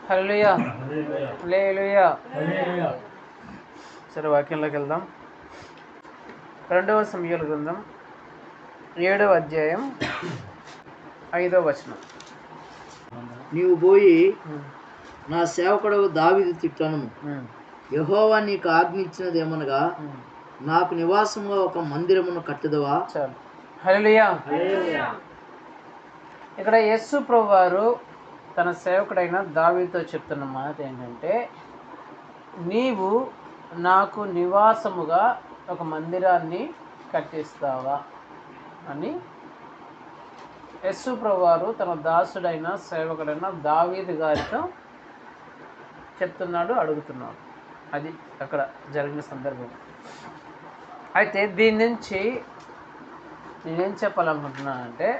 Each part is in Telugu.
హల్లెలూయా హల్లెలూయా. సరే, వాక్యంలోకి వెళ్దాం. 2వ సమూయేలు గ్రంథం 7వ అధ్యాయం 5వ వచనం. నీవు పోయి నా సేవకుడవు దావీదు తిట్టను, యెహోవా నీకు ఆజ్ఞించినదేమనగా నాకు నివాసంగా ఒక మందిరమును కట్టెదవా. చాలు. హల్లెలూయా. ఇక్కడ యేసు ప్రభువారు తన సేవకుడైన దావీదుతో చెప్తున్న మాట ఏంటంటే, నీవు నాకు నివాసముగా ఒక మందిరాన్ని కట్టిస్తావా అని యేసు ప్రభువారు తన దాసుడైన సేవకుడైన దావీదు గారితో చెప్తున్నాడు, అడుగుతున్నాడు. అది అక్కడ జరిగిన సందర్భం. అయితే దీని నుంచి నేనేం చెప్పాలనుకుంటున్నానంటే,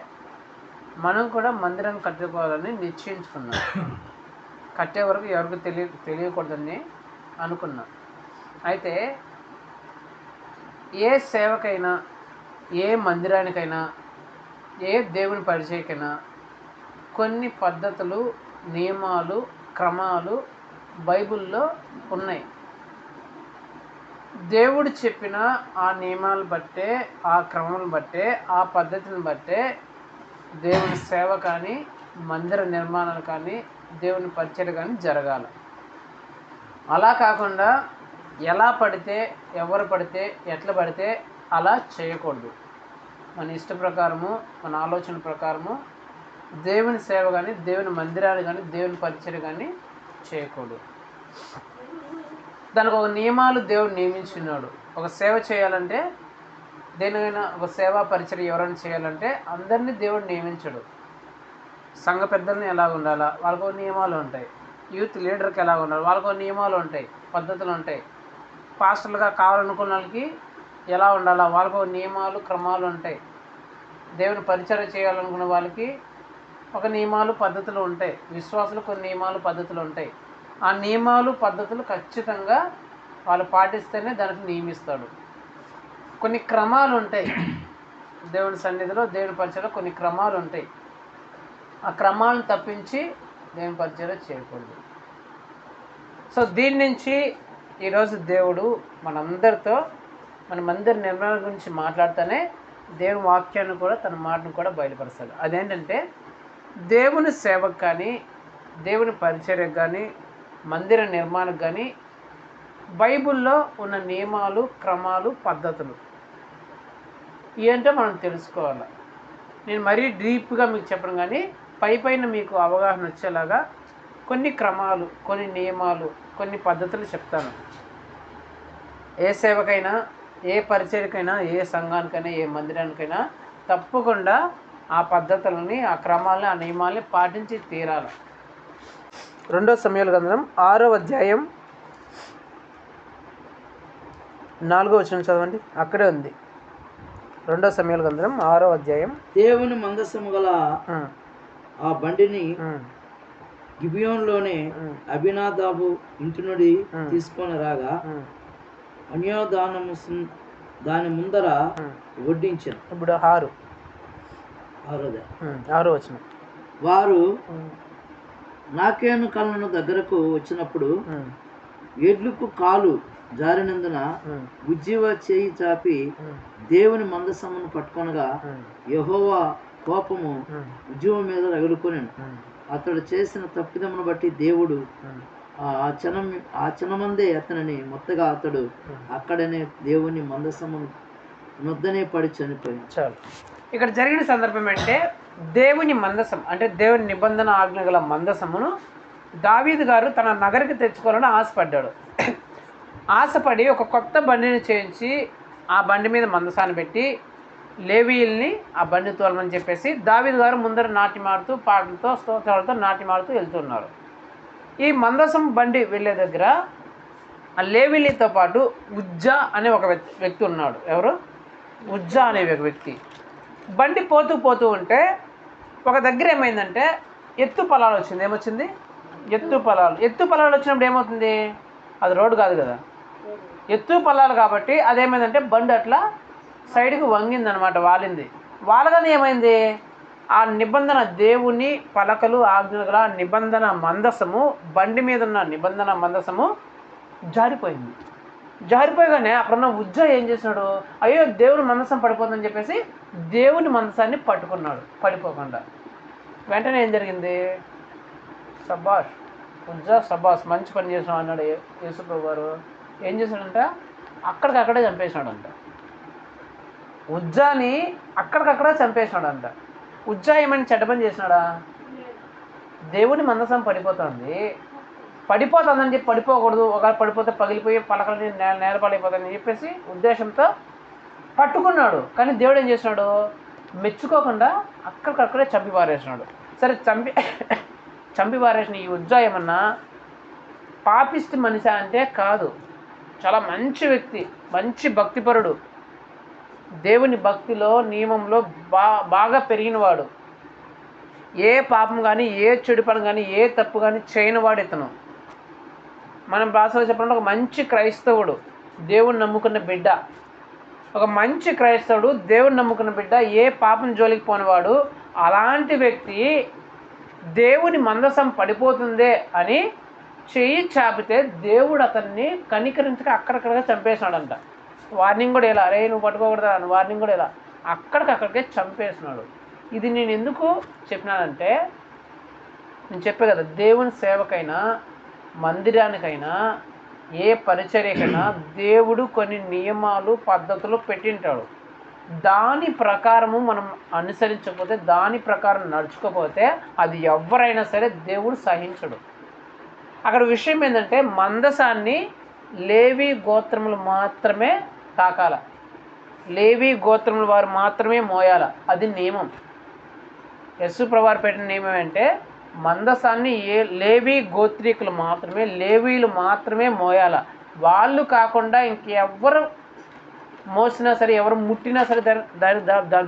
మనం కూడా మందిరం కట్టుకోవాలని నిశ్చయించుకున్నాం. కట్టే వరకు ఎవరికి తెలియకూడదని అనుకున్నాం. అయితే ఏ సేవకైనా, ఏ మందిరానికైనా, ఏ దేవుని పరిచయకైనా కొన్ని పద్ధతులు, నియమాలు, క్రమాలు బైబిల్లో ఉన్నాయి. దేవుడు చెప్పిన ఆ నియమాలు బట్టే, ఆ క్రమాలను బట్టే, ఆ పద్ధతిని బట్టే దేవుని సేవ కానీ, మందిర నిర్మాణాలు కానీ, దేవుని పరిచయం కానీ జరగాలి. అలా కాకుండా ఎలా పడితే, ఎవరు పడితే, ఎట్లా పడితే అలా చేయకూడదు. మన ఇష్ట ప్రకారము, మన ఆలోచన ప్రకారము దేవుని సేవ కానీ, దేవుని మందిరాలు కానీ, దేవుని పరిచయం కానీ చేయకూడదు. దానికి ఒక నియమాలు దేవుడు నియమించున్నాడు. ఒక సేవ చేయాలంటే, దేనికైనా ఒక సేవా పరిచయం ఎవరైనా చేయాలంటే అందరినీ దేవుడు నియమించడు. సంఘ పెద్దల్ని ఎలా ఉండాలా, వాళ్ళకు నియమాలు ఉంటాయి. యూత్ లీడర్కి ఎలా ఉండాలి, వాళ్ళకు నియమాలు ఉంటాయి, పద్ధతులు ఉంటాయి. పాస్టర్లుగా కావాలనుకున్న వాళ్ళకి ఎలా ఉండాలా, వాళ్ళకు నియమాలు, క్రమాలు ఉంటాయి. దేవుని పరిచయం చేయాలనుకున్న వాళ్ళకి ఒక నియమాలు, పద్ధతులు ఉంటాయి. విశ్వాసులు కొన్ని నియమాలు, పద్ధతులు ఉంటాయి. ఆ నియమాలు, పద్ధతులు ఖచ్చితంగా వాళ్ళు పాటిస్తేనే దానికి నియమిస్తాడు. కొన్ని క్రమాలు ఉంటాయి. దేవుని సన్నిధిలో, దేవుని పరిచయంలో కొన్ని క్రమాలు ఉంటాయి. ఆ క్రమాలను తప్పించి దేవుని పరిచయం చేయకూడదు. సో దీని నుంచి ఈరోజు దేవుడు మనందరితో మన మందిర నిర్మాణం గురించి మాట్లాడుతూనే దేవుని వాక్యాన్ని కూడా, తన మాటను కూడా బయలుపరుస్తాడు. అదేంటంటే, దేవుని సేవకు కానీ, దేవుని పరిచర్యకు కానీ, మందిర నిర్మాణం కానీ బైబిల్లో ఉన్న నియమాలు, క్రమాలు, పద్ధతులు ఏంటో మనం తెలుసుకోవాలి. నేను మరీ డీప్గా మీకు చెప్పను, కానీ పైన మీకు అవగాహన వచ్చేలాగా కొన్ని క్రమాలు, కొన్ని నియమాలు, కొన్ని పద్ధతులు చెప్తాను. ఏ సేవకైనా, ఏ పరిచర్యకైనా, ఏ సంఘానికైనా, ఏ మందిరానికైనా తప్పకుండా ఆ పద్ధతులని, ఆ క్రమాలని, ఆ నియమాలని పాటించి తీరాలి. 2వ సమూయేలు గ్రంథం 6వ అధ్యాయం 4వ వచనం చదవండి. అక్కడే ఉంది. 2వ సమూయేలు గ్రంథం 6వ అధ్యాయం. దేవుని మందసము గల ఆ బండిని గిబియోనులోనే అబీనాదాబు ఇంటి నుండి తీసుకొని రాగా అన్యోదానము దాని ముందర వడ్డించారు. ఇప్పుడు 6వ వచనం. వారు నాకేను కళ్ళను దగ్గరకు వచ్చినప్పుడు ఎడ్లకు కాలు జారినందున ఉజ్జీవ చేయి చాపి దేవుని మందసమును పట్టుకొనగా యెహోవా కోపము ఉజ్జీవ మీద రగులుకొనెను. అతడు చేసిన తప్పిదమును బట్టి దేవుడు ఆ క్షణమందే అతనిని మొత్తగా అతడు అక్కడనే దేవుని మందసమును నొద్దనే పడి చనిపోయాడు. చాలు. ఇక్కడ జరిగిన సందర్భం అంటే, దేవుని మందసం అంటే దేవుని నిబంధన ఆజ్ఞ గల మందసమును దావీదు గారు తన నగరికి తెచ్చుకోవాలని ఆశపడ్డాడు. ఆశపడి ఒక కొత్త బండిని చేయించి ఆ బండి మీద మందసాన్ని పెట్టి లేవీయుల్ని ఆ బండి తోలమని చెప్పేసి దావీదు గారు ముందర నాట్యమాడుతూ, పాటలతో, స్తోత్రాలతో నాట్యమాడుతూ వెళ్తున్నారు. ఈ మందసం బండి వెళ్ళే దగ్గర ఆ లేవీలతో పాటు ఉజ్జా అనే ఒక వ్యక్తి ఉన్నాడు. ఎవరు? ఉజ్జా అనే ఒక వ్యక్తి. బండి పోతూ ఉంటే ఒక దగ్గర ఏమైందంటే ఎత్తు పొలాలు వచ్చింది. ఏమొచ్చింది? ఎత్తు పొలాలు వచ్చినప్పుడు ఏమవుతుంది? అది రోడ్డు కాదు కదా, ఎత్తు పొలాలు కాబట్టి అదేమైందంటే బండి అట్లా సైడ్కి వంగిందనమాట, వాలింది. వాలగానే ఏమైంది? ఆ నిబంధన దేవుని పలకలు ఆజ్ఞలు గల నిబంధన మందసము, బండి మీద ఉన్న నిబంధన మందసము జారిపోయింది. జారిపోయగానే అక్కడున్న ఉజ్జ ఏం చేసినాడు, అయ్యో దేవుని మందసం పడిపోతుందని చెప్పేసి దేవుని మందసాన్ని పట్టుకున్నాడు పడిపోకుండా. వెంటనే ఏం జరిగింది, సబాష్ ఉజ్జా సబాష్ మంచి పని చేసినావు అన్నాడు యేసుప్రభు గారు. ఏం చేశాడంట, అక్కడికక్కడే చంపేసినాడంట. ఉజ్జాని అక్కడికక్కడే చంపేసినాడంట. ఉజ్జా ఏమైనా చెడ్డ పని చేసినాడా? దేవుని మందసం పడిపోతుందని చెప్పి పడిపోకూడదు, ఒకవేళ పడిపోతే పగిలిపోయి పలకలని నేలపాలైపోతుందని చెప్పేసి ఉద్దేశంతో పట్టుకున్నాడు. కానీ దేవుడు ఏం చేసినాడు, మెచ్చుకోకుండా అక్కడికక్కడే చంపి పారేసినాడు. సరే చంపి పారేసిన ఈ ఉజ్జా ఏమన్నా పాపిష్టి మనిషి అంటే కాదు, చాలా మంచి వ్యక్తి, మంచి భక్తిపరుడు, దేవుని భక్తిలో నియమంలో బాగా పెరిగినవాడు, ఏ పాపం కానీ ఏ చెడు పని కానీ ఏ తప్పు కానీ చేయనివాడు ఇతను. మనం భాషలో చెప్పాలంటే ఒక మంచి క్రైస్తవుడు, దేవుని నమ్ముకున్న బిడ్డ, ఒక మంచి క్రైస్తవుడు దేవుని నమ్ముకున్న బిడ్డ, ఏ పాపం జోలికి పోనివాడు. అలాంటి వ్యక్తి దేవుని మందసం పడిపోతుందే అని చెయ్యి చాపితే దేవుడు అతన్ని కనికరించక అక్కడక్కడగా చంపేసినాడంట. వార్నింగ్ కూడా ఇలా, అరే నువ్వు పట్టుకోకూడదా అని వార్నింగ్ కూడా ఇలా అక్కడికక్కడికే చంపేసినాడు. ఇది నేను ఎందుకు చెప్పినానంటే, నేను చెప్పే కదా, దేవుని సేవకైనా మందిరానికైనా ఏ పరిచర్యకైనా దేవుడు కొన్ని నియమాలు పద్ధతులు పెట్టింటాడు. దాని ప్రకారము మనం అనుసరించకపోతే, దాని ప్రకారం నడుచుకోకపోతే అది ఎవరైనా సరే దేవుడు సహించడు. అక్కడ విషయం ఏంటంటే, మందసాన్ని లేవి గోత్రములు మాత్రమే తాకాల, లేవి గోత్రముల వారు మాత్రమే మోయాల. అది నియమం. యేసుప్రభు వారు పెట్టిన నియమం అంటే మందసాన్ని లేవి గోత్రీకులు మాత్రమే, లేవీలు మాత్రమే మోయాల. వాళ్ళు కాకుండా ఇంకెవ్వరు మోసినా సరే, ఎవరు ముట్టినా సరే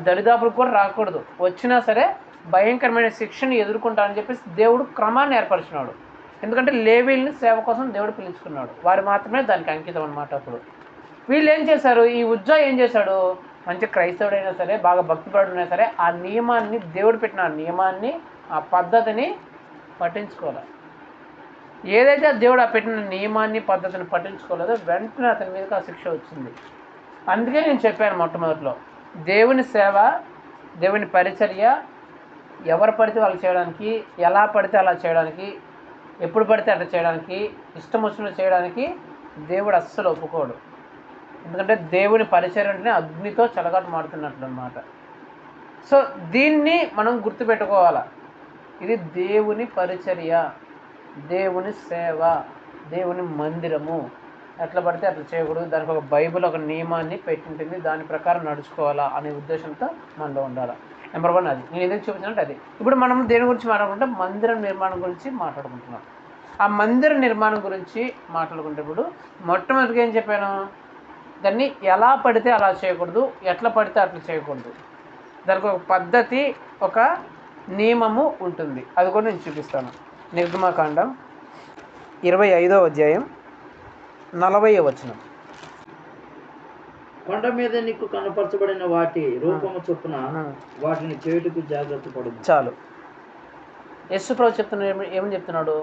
దరిదాపులకు కూడా రాకూడదు. వచ్చినా సరే భయంకరమైన శిక్షను ఎదుర్కొంటారని చెప్పేసి దేవుడు క్రమాన్ని ఏర్పరిచినాడు. ఎందుకంటే లేవీల్ని సేవ కోసం దేవుడు పిలుచుకున్నాడు, వారు మాత్రమే దానికి అంకితం అన్నమాట. అప్పుడు వీళ్ళు ఏం చేశారు, ఈ ఉజ్జా ఏం చేశాడు, మంచి క్రైస్తవుడైనా సరే, బాగా భక్తిపరుడైనా సరే, ఆ నియమాన్ని, దేవుడు పెట్టిన ఆ నియమాన్ని, ఆ పద్ధతిని పట్టించుకోవాలి. ఏదైతే దేవుడు ఆ పెట్టిన నియమాన్ని పద్ధతిని పట్టించుకోలేదో వెంటనే అతని మీదకి ఆ శిక్ష వచ్చింది. అందుకే నేను చెప్పాను మొట్టమొదటిలో, దేవుని సేవ, దేవుని పరిచర్య ఎవరు పడితే వాళ్ళు చేయడానికి, ఎలా పడితే అలా చేయడానికి, ఎప్పుడు పడితే అట్లా చేయడానికి, ఇష్టం వచ్చినట్టు చేయడానికి దేవుడు అస్సలు ఒప్పుకోడు. ఎందుకంటే దేవుని పరిచర్య అంటేనే అగ్నితో చెలగాటు మాడుతున్నట్లు అన్నమాట. సో దీన్ని మనం గుర్తుపెట్టుకోవాలి. ఇది దేవుని పరిచర్య, దేవుని సేవ, దేవుని మందిరము. ఎట్లా పడితే అట్లా చేయకూడదు, దానికి ఒక బైబిల్ ఒక నియమాన్ని పెట్టింటుంది, దాని ప్రకారం నడుచుకోవాలా అనే ఉద్దేశంతో మనలో ఉండాలి. నెంబర్ 1 అది. నేను ఎందుకు చూపించినట్టు అది. ఇప్పుడు మనం దేని గురించి మాట్లాడుకుంటే మందిరం నిర్మాణం గురించి మాట్లాడుకుంటున్నాం. ఆ మందిర నిర్మాణం గురించి మాట్లాడుకునేటప్పుడు మొట్టమొదటిగా ఏం చెప్పాను, దాన్ని ఎలా పడితే అలా చేయకూడదు, ఎట్లా పడితే అట్లా చేయకూడదు. దానికి ఒక పద్ధతి, ఒక నియమము ఉంటుంది. అది కూడా నేను చూపిస్తాను. నిర్గమకాండం 25వ అధ్యాయం 40వ వచనం. కొండ మీద నీకు కనపరచబడిన వాటి రూపము చొప్పున వాటిని చేయుటకు జాగ్రత్త పడు. చాలు. యేసుప్రభు చెప్తున్నాడు, ఏమని చెప్తున్నాడు,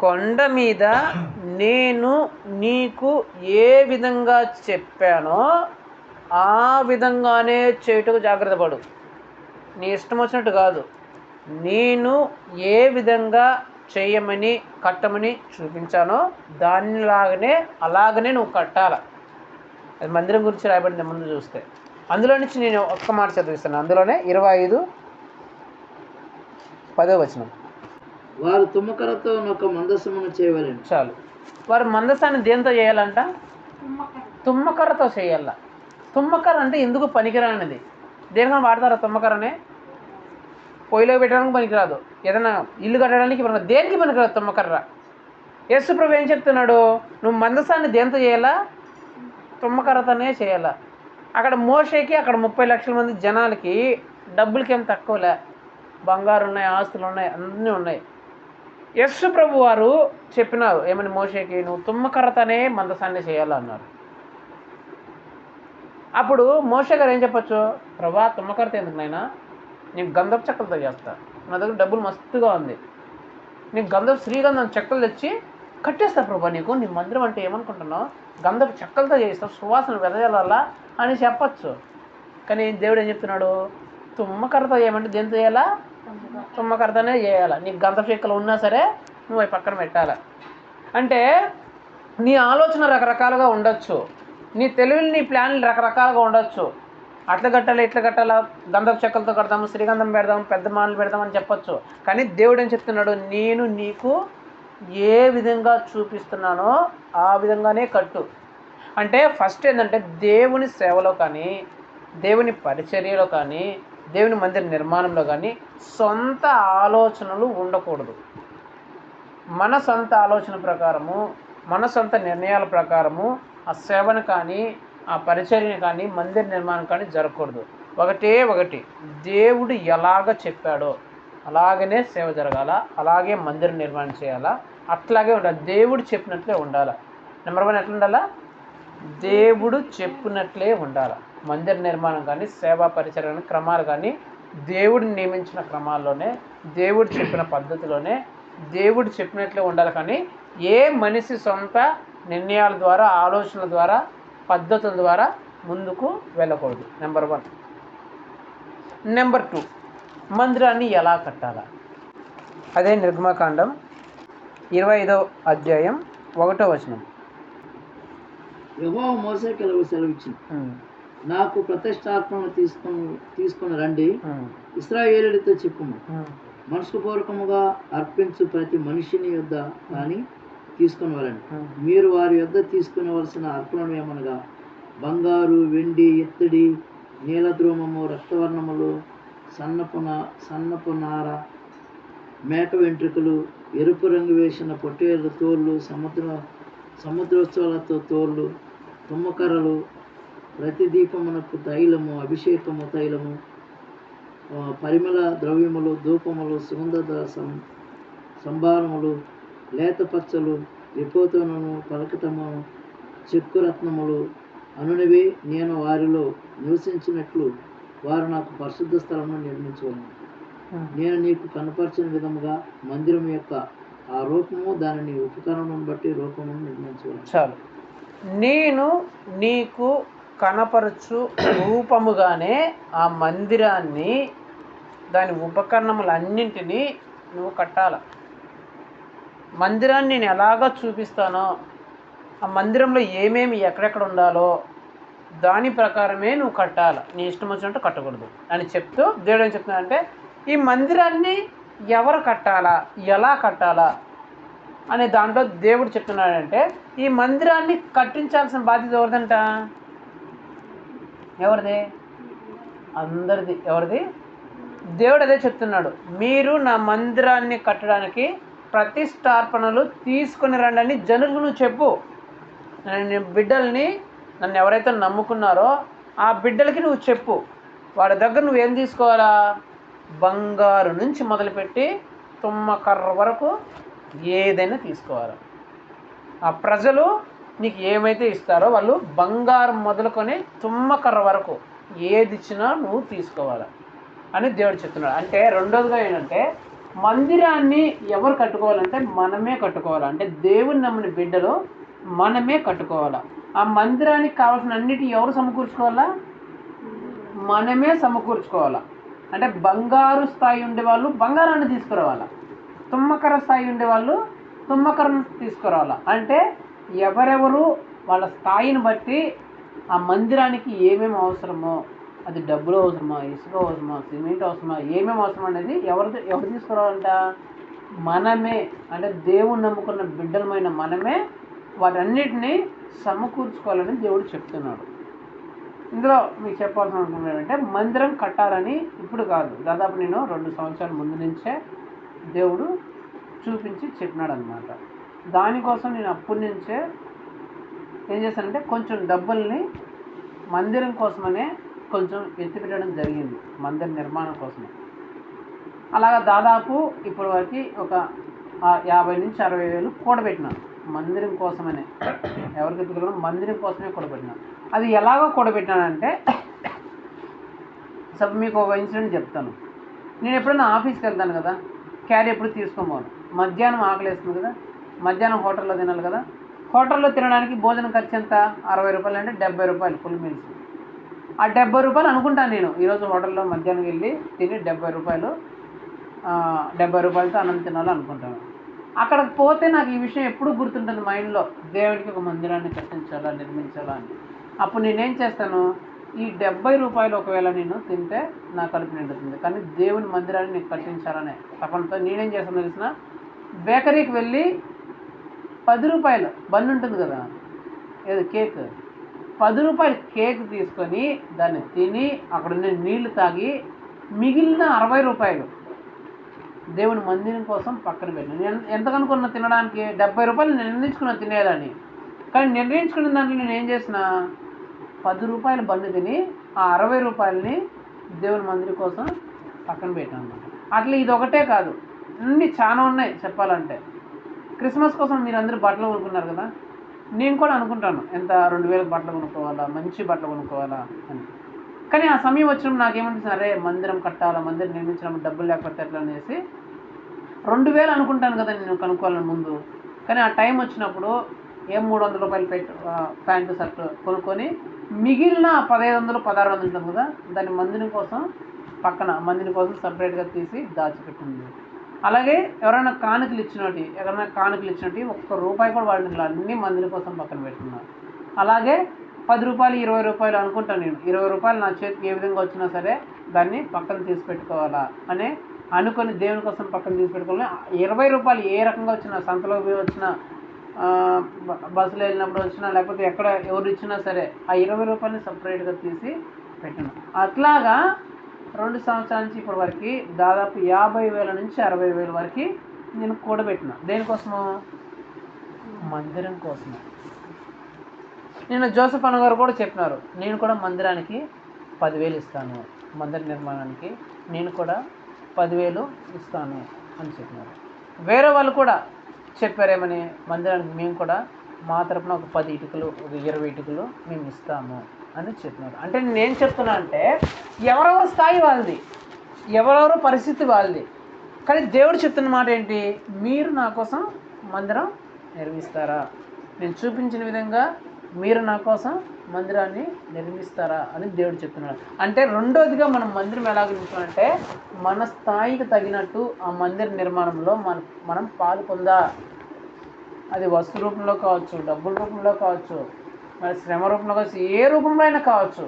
కొండ మీద నేను నీకు ఏ విధంగా చెప్పానో ఆ విధంగానే చేయుటకు జాగ్రత్త పడు. నీ ఇష్టం వచ్చినట్టు కాదు, నేను ఏ విధంగా చేయమని కట్టమని చూపించానో దానిలాగానే అలాగనే నువ్వు కట్టాల. అది మందిరం గురించి రాయబడింది ముందు చూస్తే. అందులో నుంచి నేను ఒక్క మాట చదివిస్తాను. అందులోనే 25:10 వచనం. వారు తుమ్మకరతో ఒక మందసమును చేయవలెను. చాలు. వారు మందసాన్ని దేంతో చేయాలంట, తుమ్మకర్రతో చేయాల. తుమ్మకర్ర అంటే ఎందుకు పనికిరానిది. దేనికన్నా వాడతారా తుమ్మకర్రనే? పొయ్యిలో పెట్టడానికి పనికిరాదు, ఏదైనా ఇల్లు కట్టడానికి పనికిరాదు, దేనికి పనికిరాదు తుమ్మకర్ర. యేసుప్రభు ఏం చెప్తున్నాడు, నువ్వు మందసాన్ని దేంతో చేయాలా, తుమ్మకర్రతోనే చేయాల. అక్కడ మోషేకి అక్కడ 30 లక్షల మంది జనాలకి డబ్బులకి ఏం తక్కువలే, బంగారు ఉన్నాయి, ఆస్తులు ఉన్నాయి, అన్నీ ఉన్నాయి. యేసుప్రభు వారు చెప్పినారు ఏమని మోషేకి, నువ్వు తుమ్మకర్రతోనే మందసాన్ని చేయాలన్నారు. అప్పుడు మోషే గారు ఏం చెప్పచ్చు, ప్రభా తుమ్మకర్రత ఎందుకు నాయనా, నీకు గంధపు చెక్కలతో చేస్తా, నా దగ్గర డబ్బులు మస్తుగా ఉంది, నీకు శ్రీగంధం చెక్కలు తెచ్చి కట్టేస్తా ప్రభా, నీకు నీ మందిరం అంటే ఏమనుకుంటున్నావు, గంధపు చెక్కలతో చేస్తావు, సువాసన వెదజల్లాలా అని చెప్పచ్చు. కానీ దేవుడు ఏం చెప్తున్నాడు, తుమ్మకర్రతో చేయమంటే దేంతో చేయాలా, తుమ్మకర్రతోనే చేయాలా. నీకు గంధపు చెక్కలు ఉన్నా సరే నువ్వు అవి పక్కన పెట్టాలా. అంటే నీ ఆలోచన రకరకాలుగా ఉండొచ్చు, నీ తెలివిని నీ ప్లాన్లు రకరకాలుగా ఉండొచ్చు. అట్లా కట్టాలి ఇట్లా కట్టాలా, గంధపు చెక్కలతో కడదాము, శ్రీగంధం పెడదాం, పెద్ద మాటలు పెడదామని చెప్పొచ్చు. కానీ దేవుడు ఏం చెప్తున్నాడు, నేను నీకు ఏ విధంగా చూపిస్తున్నానో ఆ విధంగానే కట్టు. అంటే ఫస్ట్ ఏంటంటే దేవుని సేవలో కానీ, దేవుని పరిచర్యలో కానీ, దేవుని మందిర నిర్మాణంలో కానీ సొంత ఆలోచనలు ఉండకూడదు. మన సొంత ఆలోచన ప్రకారము, మన సొంత నిర్ణయాల ప్రకారము ఆ సేవను కానీ, ఆ పరిచర్యను కానీ, మందిర నిర్మాణం కానీ జరగకూడదు. ఒకటి దేవుడు ఎలాగ చెప్పాడో అలాగనే సేవ జరగాల, అలాగే మందిర నిర్మాణం చేయాలా, అట్లాగే ఉండాలి. దేవుడు చెప్పినట్లే ఉండాలి. నెంబర్ 1 ఎట్లా ఉండాలా, దేవుడు చెప్పినట్లే ఉండాలి. మందిర నిర్మాణం కానీ, సేవా పరిచర్య కానీ, క్రమాలు కానీ దేవుడు నియమించిన క్రమాల్లోనే, దేవుడు చెప్పిన పద్ధతిలోనే, దేవుడు చెప్పినట్లే ఉండాలి. కానీ ఏ మనిషి సొంత నిర్ణయాల ద్వారా, ఆలోచనల ద్వారా, పద్ధతుల ద్వారా ముందుకు వెళ్ళకూడదు. నెంబర్ 1. నెంబర్ 2, మందిరాన్ని ఎలా కట్టాలా. అదే నిర్గమకాండం 25వ అధ్యాయం 1వ వచనం. యెహోవా మోషేకి ఇలాగ సెలవిచ్చింది, నాకు ప్రతిష్టాత్మను తీసుకొని రండి, ఇశ్రాయేలుడితో చెప్పుము, మనస్పూర్వకముగా అర్పించు ప్రతి మనిషిని యొద్ద కానీ తీసుకుని వెళ్ళండి. మీరు వారి యొద్ద తీసుకునవలసిన అర్పణలు ఏమనగా బంగారు, వెండి, ఇత్తడి, నీలద్రోమము, రక్తవర్ణములు, సన్నపు నార, మేక వెంట్రుకలు, ఎరుపు రంగు వేసిన పొట్టేళ్ళ తోళ్ళు, సముద్రోత్సవాలతో తోళ్ళు, తుమ్మకర్రలు, ప్రతి దీపమునకు తైలము, అభిషేకము తైలము, పరిమళ ద్రవ్యములు, ధూపములు, సుగంధ సంభారములు, లేత పచ్చలు, విపోతమును, పలకటము, చెక్కురత్నములు అనునివి నేను వారిలో నివసించినట్లు వారు నాకు పరిశుద్ధ స్థలమును నిర్మించవలను. నేను నీకు కనపరిచిన విధముగా మందిరం యొక్క ఆ రూపము, దానిని ఉపకరణం బట్టి రూపమును నిర్మించవలను. చాలు. నేను నీకు కనపరచు రూపముగానే ఆ మందిరాన్ని, దాని ఉపకరణములన్నింటినీ నువ్వు కట్టాల. మందిరాన్ని నేను ఎలాగ చూపిస్తానో, ఆ మందిరంలో ఏమేమి ఎక్కడెక్కడ ఉండాలో దాని ప్రకారమే నువ్వు కట్టాలి. నీ ఇష్టం వచ్చినట్టు కట్టకూడదు అని చెప్తూ దేవుడు ఏం చెప్తున్నాడంటే, ఈ మందిరాన్ని ఎవరు కట్టాలా, ఎలా కట్టాలా అనే దాంట్లో దేవుడు చెప్తున్నాడంటే, ఈ మందిరాన్ని కట్టించాల్సిన బాధ్యత ఎవరిదంట, ఎవరిది, అందరిది. ఎవరిది, దేవుడు అదే చెప్తున్నాడు, మీరు నా మందిరాన్ని కట్టడానికి ప్రతిష్టార్పణలు తీసుకుని రండి అని జనులకు నువ్వు చెప్పు. నేను బిడ్డల్ని, నన్ను ఎవరైతే నమ్ముకున్నారో ఆ బిడ్డలకి నువ్వు చెప్పు. వాడి దగ్గర నువ్వేం తీసుకోవాలా, బంగారు నుంచి మొదలుపెట్టి తుమ్మకర్ర వరకు ఏదైనా తీసుకోవాలి. ఆ ప్రజలు నీకు ఏమైతే ఇస్తారో వాళ్ళు బంగారం మొదలుకొని తుమ్మకర్ర వరకు ఏది ఇచ్చినా నువ్వు తీసుకోవాలి అని దేవుడు చెప్తున్నాడు. అంటే రెండోదిగా ఏంటంటే, మందిరాన్ని ఎవరు కట్టుకోవాలంటే మనమే కట్టుకోవాలి. అంటే దేవుని నమ్మిన బిడ్డలు మనమే కట్టుకోవాలా. ఆ మందిరానికి కావాల్సిన అన్నిటి ఎవరు సమకూర్చుకోవాలా, మనమే సమకూర్చుకోవాలా. అంటే బంగారు స్థాయి ఉండేవాళ్ళు బంగారాన్ని తీసుకురావాలా, తుమ్మకర్ర స్థాయి ఉండేవాళ్ళు తుమ్మకర్రను తీసుకురావాలా. అంటే ఎవరెవరు వాళ్ళ స్థాయిని బట్టి ఆ మందిరానికి ఏమేమి అవసరమో, అది డబ్బులు అవసరమా, ఇసుక అవసరమా, సిమెంట్ అవసరమా, ఏమేమి అవసరం అనేది ఎవరు తీసుకురావాలంట, మనమే. అంటే దేవుని నమ్ముకున్న బిడ్డలమైన మనమే వాటన్నిటిని సమకూర్చుకోవాలని దేవుడు చెప్తున్నాడు. ఇందులో మీకు చెప్పాల్సిన అనుకున్నాను ఏంటంటే, మందిరం కట్టాలని ఇప్పుడు కాదు, దాదాపు నేను 2 సంవత్సరాల ముందు నుంచే దేవుడు చూపించి చెప్పినాడు అనమాట. దానికోసం నేను అప్పటి నుంచే ఏం చేశానంటే, కొంచెం డబ్బుల్ని మందిరం కోసమనే కొంచెం ఎత్తిపెట్టడం జరిగింది, మందిర నిర్మాణం కోసమే. అలాగా దాదాపు ఇప్పటి వరకు ఒక 50 నుంచి 60 వేలు కూడబెట్టినాను మందిరం కోసమనే. ఎవరికి ఎత్తుకున్నా మందిరం కోసమే కూడబెట్టినాను. అది ఎలాగో కూడబెట్టినానంటే, మీకు ఒక ఇన్సిడెంట్ చెప్తాను. నేను ఎప్పుడైనా ఆఫీస్కి వెళ్తాను కదా, క్యారీ ఎప్పుడు తీసుకోమోను. మధ్యాహ్నం ఆకలి వేస్తుంది కదా, మధ్యాహ్నం హోటల్లో తినాలి కదా. హోటల్లో తినడానికి భోజనం ఖర్చు ఎంత? 60 రూపాయలు అంటే 70 రూపాయలు ఫుల్ మీల్స్. ఆ 70 రూపాయలు అనుకుంటాను నేను ఈరోజు హోటల్లో మధ్యాహ్నం వెళ్ళి తిని 70 రూపాయలు 70 రూపాయలతో అన్నం తినాలి అనుకుంటాను. అక్కడికి పోతే నాకు ఈ విషయం ఎప్పుడు గుర్తుంటుంది మైండ్లో, దేవుడికి ఒక మందిరాన్ని కట్టించాలా, నిర్మించాలా అని. అప్పుడు నేనేం చేస్తాను, ఈ 70 రూపాయలు ఒకవేళ నేను తింటే నా కడుపు నిండుతుంది, కానీ దేవుని మందిరాన్ని నేను కట్టించాలనే తపనతో నేనేం చేస్తాను తెలిసిన, బేకరీకి వెళ్ళి 10 రూపాయలు బన్ ఉంటుంది కదా, ఏదో కేక్, 10 రూపాయలు కేక్ తీసుకొని దాన్ని తిని అక్కడ నీళ్లు తాగి మిగిలిన 60 రూపాయలు దేవుని మందిరం కోసం పక్కన పెట్టాను. నేను ఎంత కనుక్కున్నా తినడానికి 70 రూపాయలు నిర్ణయించుకున్నా తినేయాలని. కానీ నిర్ణయించుకున్న దాంట్లో నేను ఏం చేసిన, 10 రూపాయలు బన్ను తిని ఆ 60 రూపాయలని దేవుని మందిరం కోసం పక్కన పెట్టాను అన్నమాట. అట్లా ఇది ఒకటే కాదు, అన్నీ చాలా ఉన్నాయి చెప్పాలంటే. క్రిస్మస్ కోసం మీరు అందరూ బట్టలు కొనుక్కున్నారు కదా, నేను కూడా అనుకుంటాను ఎంత 2000 బట్టలు కొనుక్కోవాలా, మంచి బట్టలు కొనుక్కోవాలా అని. కానీ ఆ సమయం వచ్చినప్పుడు నాకేమనిపిస్తుంది, అరే మందిరం కట్టాలా, మందిరం నిర్మించినప్పుడు డబ్బులు లేకపోతే ఎట్లా అనేసి 2000 అనుకుంటాను కదా నేను కనుక్కోవాలని ముందు. కానీ ఆ టైం వచ్చినప్పుడు ఏం 300 రూపాయలు ప్యాంటు షర్ట్ కొనుక్కొని మిగిలిన 1500 1600 ఉంటుంది కదా, దాన్ని మందిరం కోసం పక్కన మందిరం కోసం సపరేట్గా తీసి దాచిపెట్టింది. అలాగే ఎవరైనా కానుకలు ఇచ్చినట్టు ఒక్క రూపాయి కూడా వాళ్ళు అన్నీ మందిరం కోసం పక్కన పెట్టుకున్నారు. అలాగే 10 రూపాయలు 20 రూపాయలు అనుకుంటాను నేను, 20 రూపాయలు నా చేతికి ఏ విధంగా వచ్చినా సరే దాన్ని పక్కన తీసి పెట్టుకోవాలా అని అనుకొని దేవుని కోసం పక్కన తీసి పెట్టుకోవాలి. 20 రూపాయలు ఏ రకంగా వచ్చినా, సంతలో పోయి వచ్చినా, బస్సులో వెళ్ళినప్పుడు వచ్చినా, లేకపోతే ఎక్కడ ఎవరు ఇచ్చినా సరే ఆ 20 రూపాయలని సపరేట్గా తీసి పెట్టాను. అట్లాగా 2 సంవత్సరాల నుంచి ఇప్పటి వరకు దాదాపు 50,000 నుంచి 60,000 వరకు నేను కూడబెట్టిన. దేనికోసము? మందిరం కోసము. నేను జోసెఫ్ అన్న గారు కూడా చెప్పినారు, నేను కూడా మందిరానికి 10,000 ఇస్తాను, మందిర నిర్మాణానికి నేను కూడా 10,000 ఇస్తాను అని చెప్పినారు. వేరే వాళ్ళు కూడా చెప్పారేమని, మందిరానికి మేము కూడా మా తరపున ఒక 10 ఇటుకలు, ఒక 20 ఇటుకలు మేము ఇస్తాము అని చెప్పినారు. అంటే నేనేం చెప్తున్నా అంటే, ఎవరెవరి స్థాయి వాళ్ళది, ఎవరెవరో పరిస్థితి వాళ్ళది. కానీ దేవుడు చెప్తున్న మాట ఏంటి, మీరు నా కోసం మందిరం నిర్మిస్తారా, నేను చూపించిన విధంగా మీరు నా కోసం మందిరాన్ని నిర్మిస్తారా అని దేవుడు చెప్తున్నాడు. అంటే రెండోదిగా మనం మందిరం ఎలా నిర్మించాలంటే, మన స్థాయికి తగినట్టు ఆ మందిర నిర్మాణంలో మనం పాలు పొందా. అది వస్తు రూపంలో కావచ్చు, డబ్బుల రూపంలో కావచ్చు, మరి శ్రమ రూపంలో కావచ్చు, ఏ రూపంలో అయినా కావచ్చు,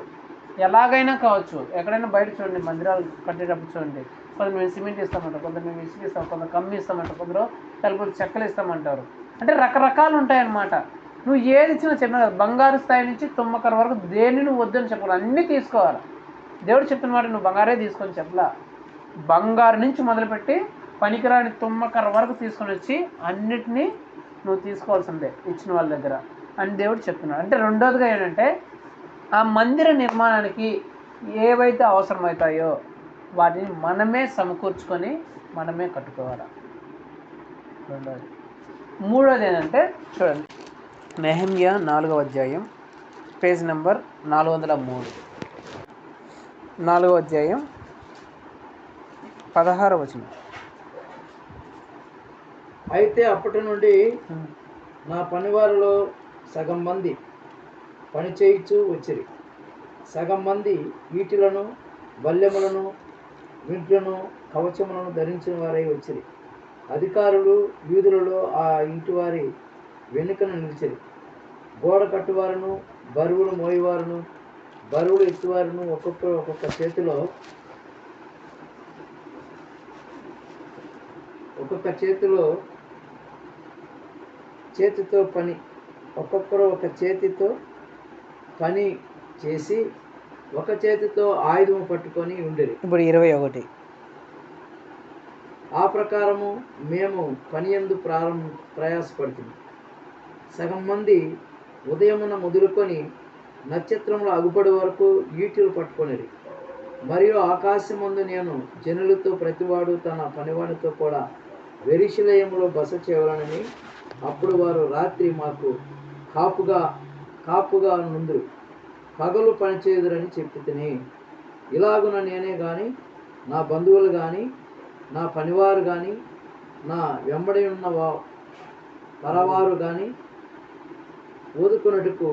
ఎలాగైనా కావచ్చు. ఎక్కడైనా బయట చూడండి, మందిరాలు కట్టేటప్పుడు చూడండి, కొందరు మేము సిమెంట్ ఇస్తామంటారు, కొందరు మేము ఇసుక ఇస్తాం, కొందరు కమ్మి ఇస్తామంటారు, కొందరు తలుపులు చెక్కలు ఇస్తామంటారు. అంటే రకరకాలు ఉంటాయన్నమాట. నువ్వు ఏది ఇచ్చినా చెప్పిన కదా, బంగారు స్థాయి నుంచి తుమ్మకర వరకు దేన్ని నువ్వు వద్దని చెప్పాలి, అన్నీ తీసుకోవాలి. దేవుడు చెప్పిన మాట నువ్వు బంగారే తీసుకొని చెప్పలా, బంగారు నుంచి మొదలుపెట్టి పనికిరాని తుమ్మకర వరకు తీసుకొని వచ్చి అన్నిటినీ నువ్వు తీసుకోవాల్సిందే ఇచ్చిన వాళ్ళ దగ్గర అని దేవుడు చెప్తున్నాడు. అంటే రెండోదిగా ఏంటంటే, ఆ మందిర నిర్మాణానికి ఏవైతే అవసరమవుతాయో వాటిని మనమే సమకూర్చుకొని మనమే కట్టుకోవాలి. రెండోది. మూడోది ఏంటంటే చూడండి, నెహెమ్యా 4వ అధ్యాయం పేజ్ నెంబర్ 403, 4వ అధ్యాయం 16వ వచనం. అయితే అప్పటి నుండి నా పనివారిలో సగం మంది పని చేయించు వచ్చిరి, సగం మంది ఈటెలను, బల్లెములను, మిడ్లను, కవచములను ధరించిన వారై వచ్చిరి. అధికారులు వీధులలో ఆ ఇంటి వారి వెనుకను నిలిచిరి. గోడ కట్టువారును, బరువులు మోయవారును, బరువులు ఎత్తువారును ఒక్కొక్క చేతితో పని, ఒక్కొక్కరు ఒక చేతితో పని చేసి ఒక చేతితో ఆయుధము పట్టుకొని ఉండేది. ఇప్పుడు 21. ఆ ప్రకారము మేము పని యందు ప్రయాసపడుతుంది. సగం మంది ఉదయమున మొదలుకొని నక్షత్రముల అగుపడి వరకు ఈటెలు పట్టుకొనిరి. మరియు ఆకాశమందు నేను జనులతో ప్రతివాడు తన పనివాడితో కూడా యెరూషలేములో బస చేయవలనని, అప్పుడు వారు రాత్రి మాకు కాపుగా నుందురు, పగలు పనిచేయుదురని చెప్పి తిని, ఇలాగున నేనే గాని నా బంధువులు కానీ, నా పనివారు కానీ, నా వెంబడి ఉన్న పరవారు కానీ ఊదుకున్నట్టుకు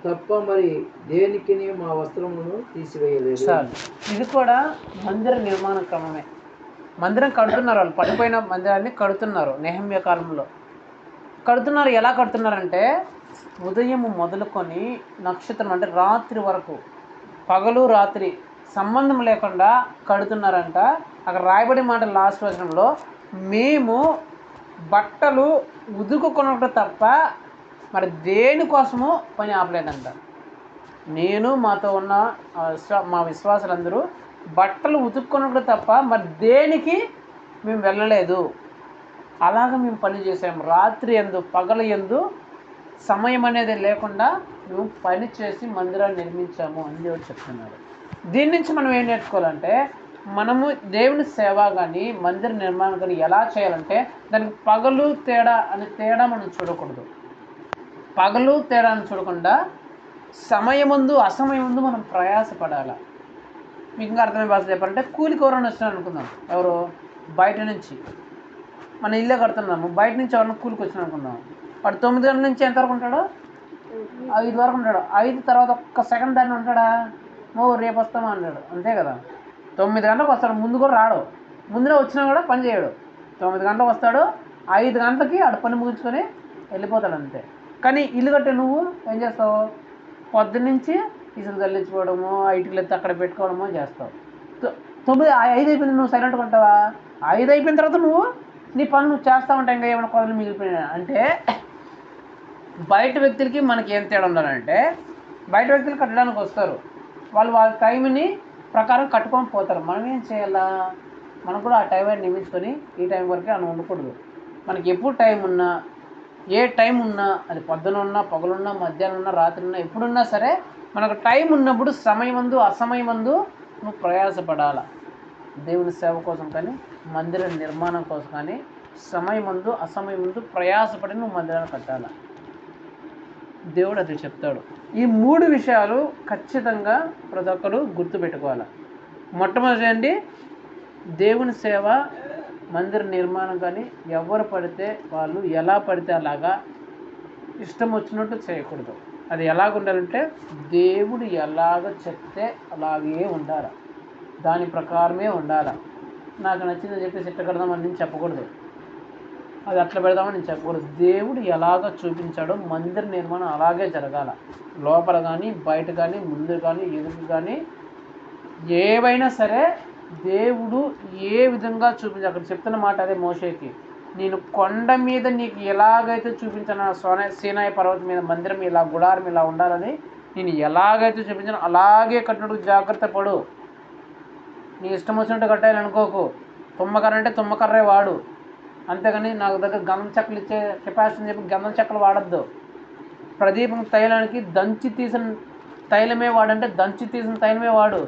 తప్ప మరి దేనికి మా వస్త్రములను తీసివేయలేదు. చాలు. ఇది కూడా మందిర నిర్మాణ క్రమమే. మందిరం కడుతున్నారు, వాళ్ళు పడిపోయిన మందిరాన్ని కడుతున్నారు. నెహెమ్యా కాలంలో కడుతున్నారు. ఎలా కడుతున్నారంటే ఉదయం మొదలుకొని నక్షత్రం అంటే రాత్రి వరకు, పగలు రాత్రి సంబంధం లేకుండా కడుతున్నారంట. అక్కడ రాయబడి మాట లాస్ట్ వచనంలో, మేము బట్టలు ఉదుకుకొనడం తప్ప మరి దేనికోసము పని ఆపలేదంట. నేను మాతో ఉన్న మా విశ్వాసులందరూ బట్టలు ఉతుక్కొనడం తప్ప మరి దేనికి మేము వెళ్ళలేదు. అలాగ మేము పని చేసాము. రాత్రి యందు పగలు యందు సమయం అనేది లేకుండా మేము పని చేసి మందిరాన్ని నిర్మించాము అని దేవుడు చెప్తున్నాడు. దీని నుంచి మనం ఏం నేర్చుకోవాలంటే, మనము దేవుని సేవ కానీ మందిర నిర్మాణం కానీ ఎలా చేయాలంటే, దానికి పగలు తేడా అనే తేడా మనం చూడకూడదు. పగలు తేడాను చూడకుండా సమయముందు అసమయముందు మనం ప్రయాసపడాలి. మీకు ఇంకా అర్థమయ్యే భాష చెప్పాలంటే, కూలికి ఎవరైనా వచ్చినారు అనుకుందాం, ఎవరు బయట నుంచి, మన ఇల్లే కడుతున్నాము, బయట నుంచి ఎవరైనా కూలికి వచ్చిన అనుకుందాం, వాడు 9 గంటల నుంచి ఎంతవరకు ఉంటాడు? 5 వరకు ఉంటాడు. 5 తర్వాత ఒక్క సెకండ్ దాన్ని ఉంటాడా? రేపు వస్తామా అన్నాడు, అంతే కదా. 9 గంటలకు వస్తాడు, ముందు కూడా రాడు. ముందునే వచ్చినా కూడా పని చేయడు. 9 గంటలకు వస్తాడు, 5 గంటలకి ఆడ పని ముగించుకొని వెళ్ళిపోతాడు, అంతే. కానీ ఇల్లు కట్టే నువ్వు ఏం చేస్తావు? పొద్దున్నుంచి ఇసులు తల్లించుకోవడము, ఇటుకలు ఎత్తి అక్కడ పెట్టుకోవడమో చేస్తావు. 5 అయిపోయింది, నువ్వు సైలెంట్గా ఉంటావా? 5 అయిపోయిన తర్వాత నువ్వు నీ పనులు నువ్వు చేస్తూ ఉంటావు. ఇంకా ఏమైనా కొదలు మిగిలిపోయినా అంటే, బయట వ్యక్తులకి మనకి ఏం తేడా ఉండాలంటే, బయట వ్యక్తులు కట్టడానికి వస్తారు, వాళ్ళు వాళ్ళ టైంని ప్రకారం కట్టుకొని పోతారు. మనం ఏం చేయాలా? మనం కూడా ఆ టైంని నియమించుకొని ఈ టైం వరకే అని ఉండకూడదు. మనకి ఎప్పుడు టైం ఉన్నా, ఏ టైం ఉన్నా, అది పొద్దున ఉన్నా, పగలున్నా, మధ్యాహ్నం ఉన్నా, రాత్రి ఉన్నా, ఎప్పుడున్నా సరే మనకు టైం ఉన్నప్పుడు సమయమందు అసమయమందు నువ్వు ప్రయాసపడాల. దేవుని సేవ కోసం కానీ మందిర నిర్మాణం కోసం కానీ సమయమందు అసమయమందు ప్రయాసపడి నువ్వు మందిరాన్ని కట్టాల. దేవుడు అది చెప్తాడు. ఈ 3 విషయాలు ఖచ్చితంగా ప్రతి ఒక్కరు గుర్తుపెట్టుకోవాలి. మొట్టమొదటి అండి, దేవుని సేవ మందిర నిర్మాణం కానీ ఎవరు పడితే వాళ్ళు ఎలా పడితే అలాగా ఇష్టం వచ్చినట్టు చేయకూడదు. అది ఎలాగ ఉండాలంటే, దేవుడు ఎలాగ చెప్తే అలాగే ఉండాలి, దాని ప్రకారమే ఉండాలి. నాకు నచ్చిందని చెప్పి చెట్టు కడదామని నేను చెప్పకూడదు, అది అట్లా పెడదామని నేను చెప్పకూడదు. దేవుడు ఎలాగ చూపించాడో మందిర నిర్మాణం అలాగే జరగాల. లోపల కానీ బయట కానీ ముందు కానీ ఎదురు కానీ ఏవైనా సరే దేవుడు ఏ విధంగా చూపించాడు. అక్కడ చెప్తున్న మాట అదే మోషేకి, నేను కొండ మీద నీకు ఎలాగైతే చూపించాను, సీనాయి పర్వతం మీద మందిరం ఇలా గుడారం ఇలా ఉండాలని నేను ఎలాగైతే చూపించాను అలాగే కట్టినట్టు జాగ్రత్త పడు. నీ ఇష్టం వచ్చినట్టు కట్టాలి అనుకోకు. తుమ్మకర్ర అంటే తుమ్మకర్రే వాడు, అంతేగాని నాకు దగ్గర గంధం చెక్కలు ఇచ్చే కెపాసిటీ అని చెప్పి గంధం చెక్కలు వాడద్దు. ప్రదీపం తైలానికి దంచి తీసిన తైలమే వాడంటే దంచి తీసిన తైలమే వాడు,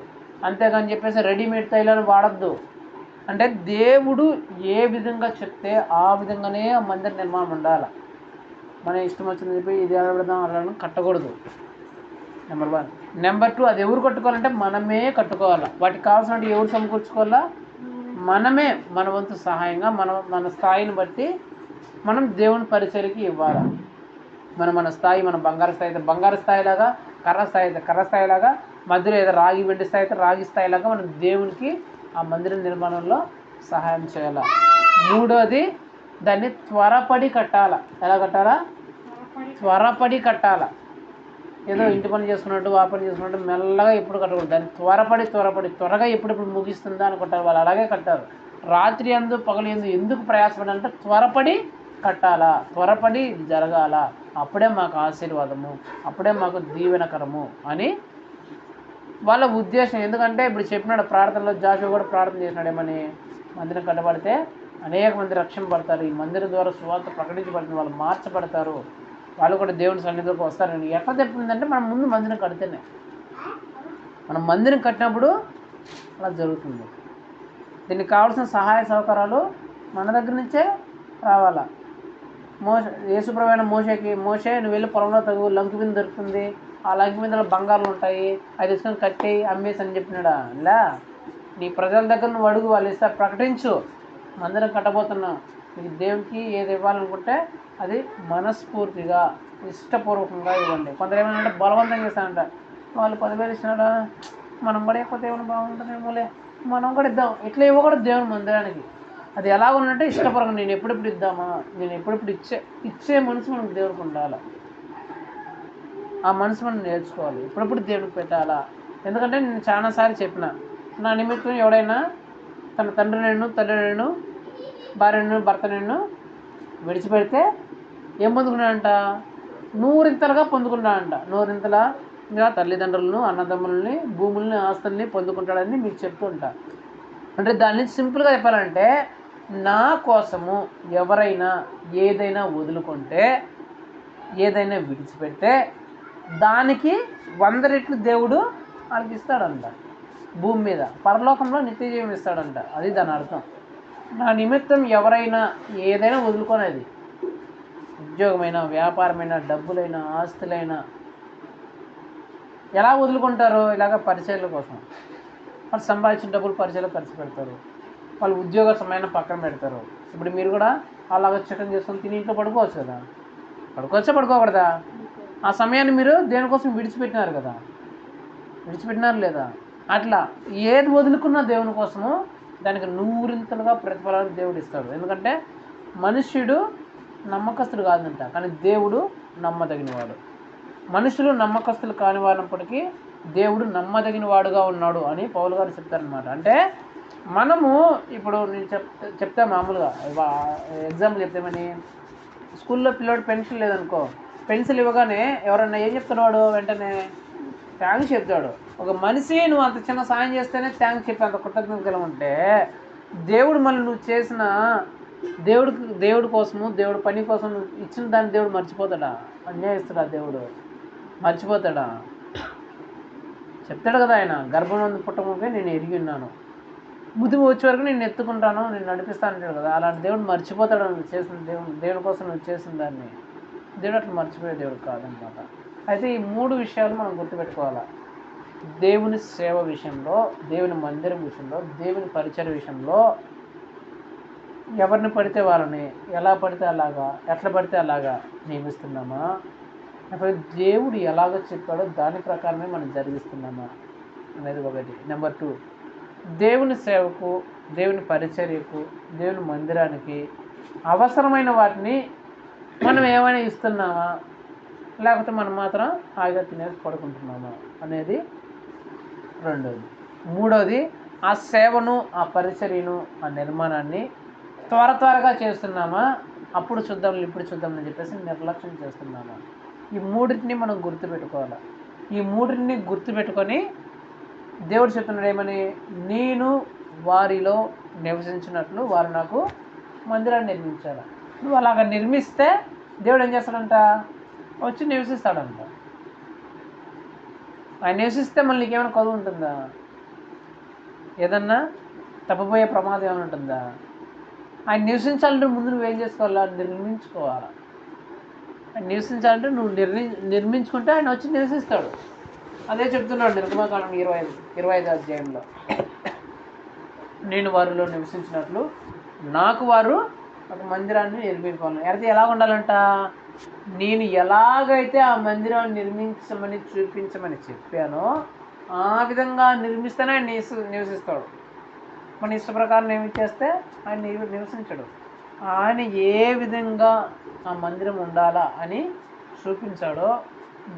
అంతేగాని చెప్పేసి రెడీమేడ్ తైలాన్ని వాడద్దు. అంటే దేవుడు ఏ విధంగా చెప్తే ఆ విధంగానే ఆ మందిర నిర్మాణం ఉండాలి. మన ఇష్టం వచ్చింది చెప్పి ఇది ఎలా పెడదాం అలా కట్టకూడదు. నెంబర్ 1. నెంబర్ 2, అది ఎవరు కట్టుకోవాలంటే మనమే కట్టుకోవాలి. వాటికి కావాల్సినట్టు ఎవరు సమకూర్చుకోవాలా? మనమే. మన వంతు సహాయంగా మన స్థాయిని బట్టి మనం దేవుని పరిచర్యకి ఇవ్వాలి. మన స్థాయి, మన బంగారు స్థాయి అయితే బంగారు స్థాయిలాగా, కర్ర స్థాయి అయితే కర్ర స్థాయిలాగా, మధ్యలో ఏదో రాగి వెండి స్థాయి అయితే రాగి స్థాయిలాగా మనం దేవునికి ఆ మందిర నిర్మాణంలో సహాయం చేయాలి. 3వది, దాన్ని త్వరపడి కట్టాల. ఎలా కట్టాలా? త్వరపడి కట్టాల. ఏదో ఇంటి పని చేసుకున్నట్టు ఆ పని చేసుకున్నట్టు మెల్లగా ఎప్పుడు కట్టకూడదు. దాన్ని త్వరగా ఎప్పుడెప్పుడు ముగిస్తుందా అని కట్టాలి. వాళ్ళు అలాగే కట్టారు. రాత్రి అందు పగలు ఎందుకు ప్రయాసపడాలంటే త్వరపడి కట్టాలా, త్వరపడి జరగాల. అప్పుడే మాకు ఆశీర్వాదము, అప్పుడే మాకు దీవెనకరము అని వాళ్ళ ఉద్దేశం. ఎందుకంటే ఇప్పుడు చెప్పినాడు ప్రార్థనలో, జాషువా కూడా ప్రార్థన చేసినాడు ఏమని, మందిరం కట్టబడితే అనేక మంది రక్షణ పడతారు, ఈ మందిరం ద్వారా సువార్త ప్రకటించబడుతుంది, వాళ్ళు మార్చబడతారు, వాళ్ళు కూడా దేవుని సన్నిధిలోకి వస్తారని ఎట్లా చెప్పిందంటే, మనం ముందు మందిరం కడితేనే, మనం మందిరం కట్టినప్పుడు అలా జరుగుతుంది. దీనికి కావాల్సిన సహాయ సహకారాలు మన దగ్గర నుంచే రావాలా. యేసుప్రభువైన మోషే నువ్వు వెళ్ళి పొలంలో తగు, లంకి మీద దొరుకుతుంది, ఆ లంకి మీద బంగారాలు ఉంటాయి, అది తీసుకొని కట్టి అమ్మేసి అని చెప్పినాడా? ఇలా నీ ప్రజల దగ్గర నువ్వు అడుగు, వాళ్ళు ఇస్తారు, ప్రకటించు. మందిరం కట్టబోతున్నాం, మీకు దేవునికి ఏది ఇవ్వాలనుకుంటే అది మనస్ఫూర్తిగా ఇష్టపూర్వకంగా ఇవ్వండి. కొందరు ఏమన్నా బలవంతంగా ఇస్తానంట, వాళ్ళు 10,000 ఇచ్చినాడా, మనం కూడా ఎక్కువ దేవుని బాగుంటుందేమోలే, మనం కూడా ఇద్దాం, ఇట్లా ఇవ్వకూడదు దేవుని మందిరానికి. అది ఎలా ఉన్నట్టే ఇష్టపూర్వకం, నేను ఎప్పుడెప్పుడు ఇద్దామా, నేను ఎప్పుడెప్పుడు ఇచ్చే మనసు మనకు దేవుడికి ఉండాలి. ఆ మనసు మనం నేర్చుకోవాలి, ఎప్పుడెప్పుడు దేవుడికి పెట్టాలా. ఎందుకంటే నేను చాలాసార్లు చెప్పిన, నా నిమిత్తం ఎవడైనా తన తండ్రిని తల్లిని భార్యను భర్తను విడిచిపెడితే ఏం పొందుకున్నాడంట, 100 పొందుకున్నాడంట. 100 తల్లిదండ్రులను, అన్నదమ్ములని, భూముల్ని, ఆస్తుల్ని పొందుకుంటాడని మీకు చెప్తుంటా. అంటే దాన్ని సింపుల్గా చెప్పాలంటే, నా కోసము ఎవరైనా ఏదైనా వదులుకుంటే, ఏదైనా విడిచిపెడితే దానికి 100 రెట్లు దేవుడు వాళ్ళకి ఇస్తాడంట. భూమి మీద, పరలోకంలో నిత్య జీవం ఇస్తాడంట. అది దాని అర్థం. నా నిమిత్తం ఎవరైనా ఏదైనా వదులుకునేది, ఉద్యోగమైనా, వ్యాపారమైనా, డబ్బులైనా, ఆస్తులైనా, ఎలా వదులుకుంటారు? ఇలాగ పరిచయాల కోసం. వాళ్ళు సంపాదించిన డబ్బులు పరిచయాలు ఖర్చు పెడతారు, వాళ్ళు ఉద్యోగ సమయాన్ని పక్కన పెడతారు. ఇప్పుడు మీరు కూడా అలాగ చికెన్ చేసుకొని తిని ఇంట్లో పడుకోవచ్చు కదా, పడుకోకూడదా? ఆ సమయాన్ని మీరు దేనికోసం విడిచిపెట్టినారు కదా, విడిచిపెట్టినారు లేదా? అట్లా ఏది వదులుకున్నా దేవుని కోసము దానికి 100 ప్రతిఫలాన్ని దేవుడు ఇస్తాడు. ఎందుకంటే మనుష్యుడు నమ్మకస్తుడు కాదంట, కానీ దేవుడు నమ్మదగినవాడు. మనుషులు నమ్మకస్తులు కాని వారినప్పటికీ దేవుడు నమ్మదగిన వాడుగా ఉన్నాడు అని పౌలు గారు చెప్తారనమాట. అంటే మనము ఇప్పుడు నేను చెప్తా మామూలుగా ఎగ్జాంపుల్ చెప్తామని, స్కూల్లో పిల్లోడు పెన్సిల్ లేదనుకో, పెన్సిల్ ఇవ్వగానే ఎవరన్నా ఏం చెప్తున్నాడు, వెంటనే థ్యాంక్స్ చెప్తాడు. ఒక మనిషి నువ్వు అంత చిన్న సాయం చేస్తేనే థ్యాంక్స్ చెప్పి అంత కృతజ్ఞతలు ఉంటే, దేవుడు మళ్ళీ నువ్వు చేసిన దేవుడి కోసము, దేవుడి పని కోసం నువ్వు ఇచ్చిన దాన్ని దేవుడు మర్చిపోతాడా? అన్యాయిస్తాడా? దేవుడు మర్చిపోతాడా? చెప్తాడు కదా ఆయన, గర్భంలో పుట్టముకే నేను ఎరిగి ఉన్నాను, బుద్ధి వచ్చే వరకు నేను ఎత్తుకుంటాను, నేను నడిపిస్తాను అంటాడు కదా. అలాంటి దేవుడు మర్చిపోతాడు నువ్వు చేసిన దేవుడి కోసం నువ్వు చేసిన దాన్ని. దేవుడు అట్లా మర్చిపోయే దేవుడు కాదనమాట. అయితే ఈ 3 విషయాలు మనం గుర్తుపెట్టుకోవాలి. దేవుని సేవ విషయంలో, దేవుని మందిరం విషయంలో, దేవుని పరిచయ విషయంలో ఎవరిని పడితే వాళ్ళని, ఎలా పడితే అలాగా, ఎట్లా పడితే అలాగా నియమిస్తున్నామా, లేకపోతే దేవుడు ఎలాగ చెప్పాడో దాని ప్రకారమే మనం జరిగిస్తున్నామా అనేది ఒకటి. నెంబర్ 2, దేవుని సేవకు, దేవుని పరిచర్యకు, దేవుని మందిరానికి అవసరమైన వాటిని మనం ఏమైనా ఇస్తున్నామా, లేకపోతే మనం మాత్రం హాయిగా తినేసి పడుకుంటున్నామా అనేది రెండోది. మూడోది, ఆ సేవను, ఆ పరిచర్యను, ఆ నిర్మాణాన్ని త్వరగా చేస్తున్నామా, అప్పుడు చూద్దాం ఇప్పుడు చూద్దామని చెప్పేసి నిర్లక్ష్యం చేస్తున్నామా. ఈ 3టిని మనం గుర్తుపెట్టుకోవాలి. ఈ 3టిని గుర్తుపెట్టుకొని దేవుడు చెప్తున్నాడు ఏమని, నేను వారిలో నివసించినట్లు వారు నాకు మందిరాన్ని నిర్మించాలి. నువ్వు అలాగ నిర్మిస్తే దేవుడు ఏం చేస్తాడంట, వచ్చి నివసిస్తాడంట. ఆయన నివసిస్తే మళ్ళీ నీకేమైనా కొదువు ఉంటుందా? ఏదన్నా తప్పిపోయే ప్రమాదం ఏమైనా ఉంటుందా? ఆయన నివసించాలంటే ముందు నువ్వేం చేసుకోవాలా, నిర్మించుకోవాలా. ఆయన నివసించాలంటే నువ్వు నిర్మించుకుంటే ఆయన వచ్చి నివసిస్తాడు. అదే చెప్తున్నాడు నిర్గమకాండం 25 అధ్యాయంలో, నేను వారిలో నివసించినట్లు నాకు వారు ఒక మందిరాన్ని నిర్మించుకోవాలి. అయితే ఎలా ఉండాలంట, నేను ఎలాగైతే ఆ మందిరాన్ని నిర్మించమని చూపించమని చెప్పానో ఆ విధంగా నిర్మిస్తేనే ఆయన నివసిస్తాడు. మన ఇష్ట ప్రకారం నియమించేస్తే ఆయన నివసించడు. ఆయన ఏ విధంగా ఆ మందిరం ఉండాలా అని చూపించాడో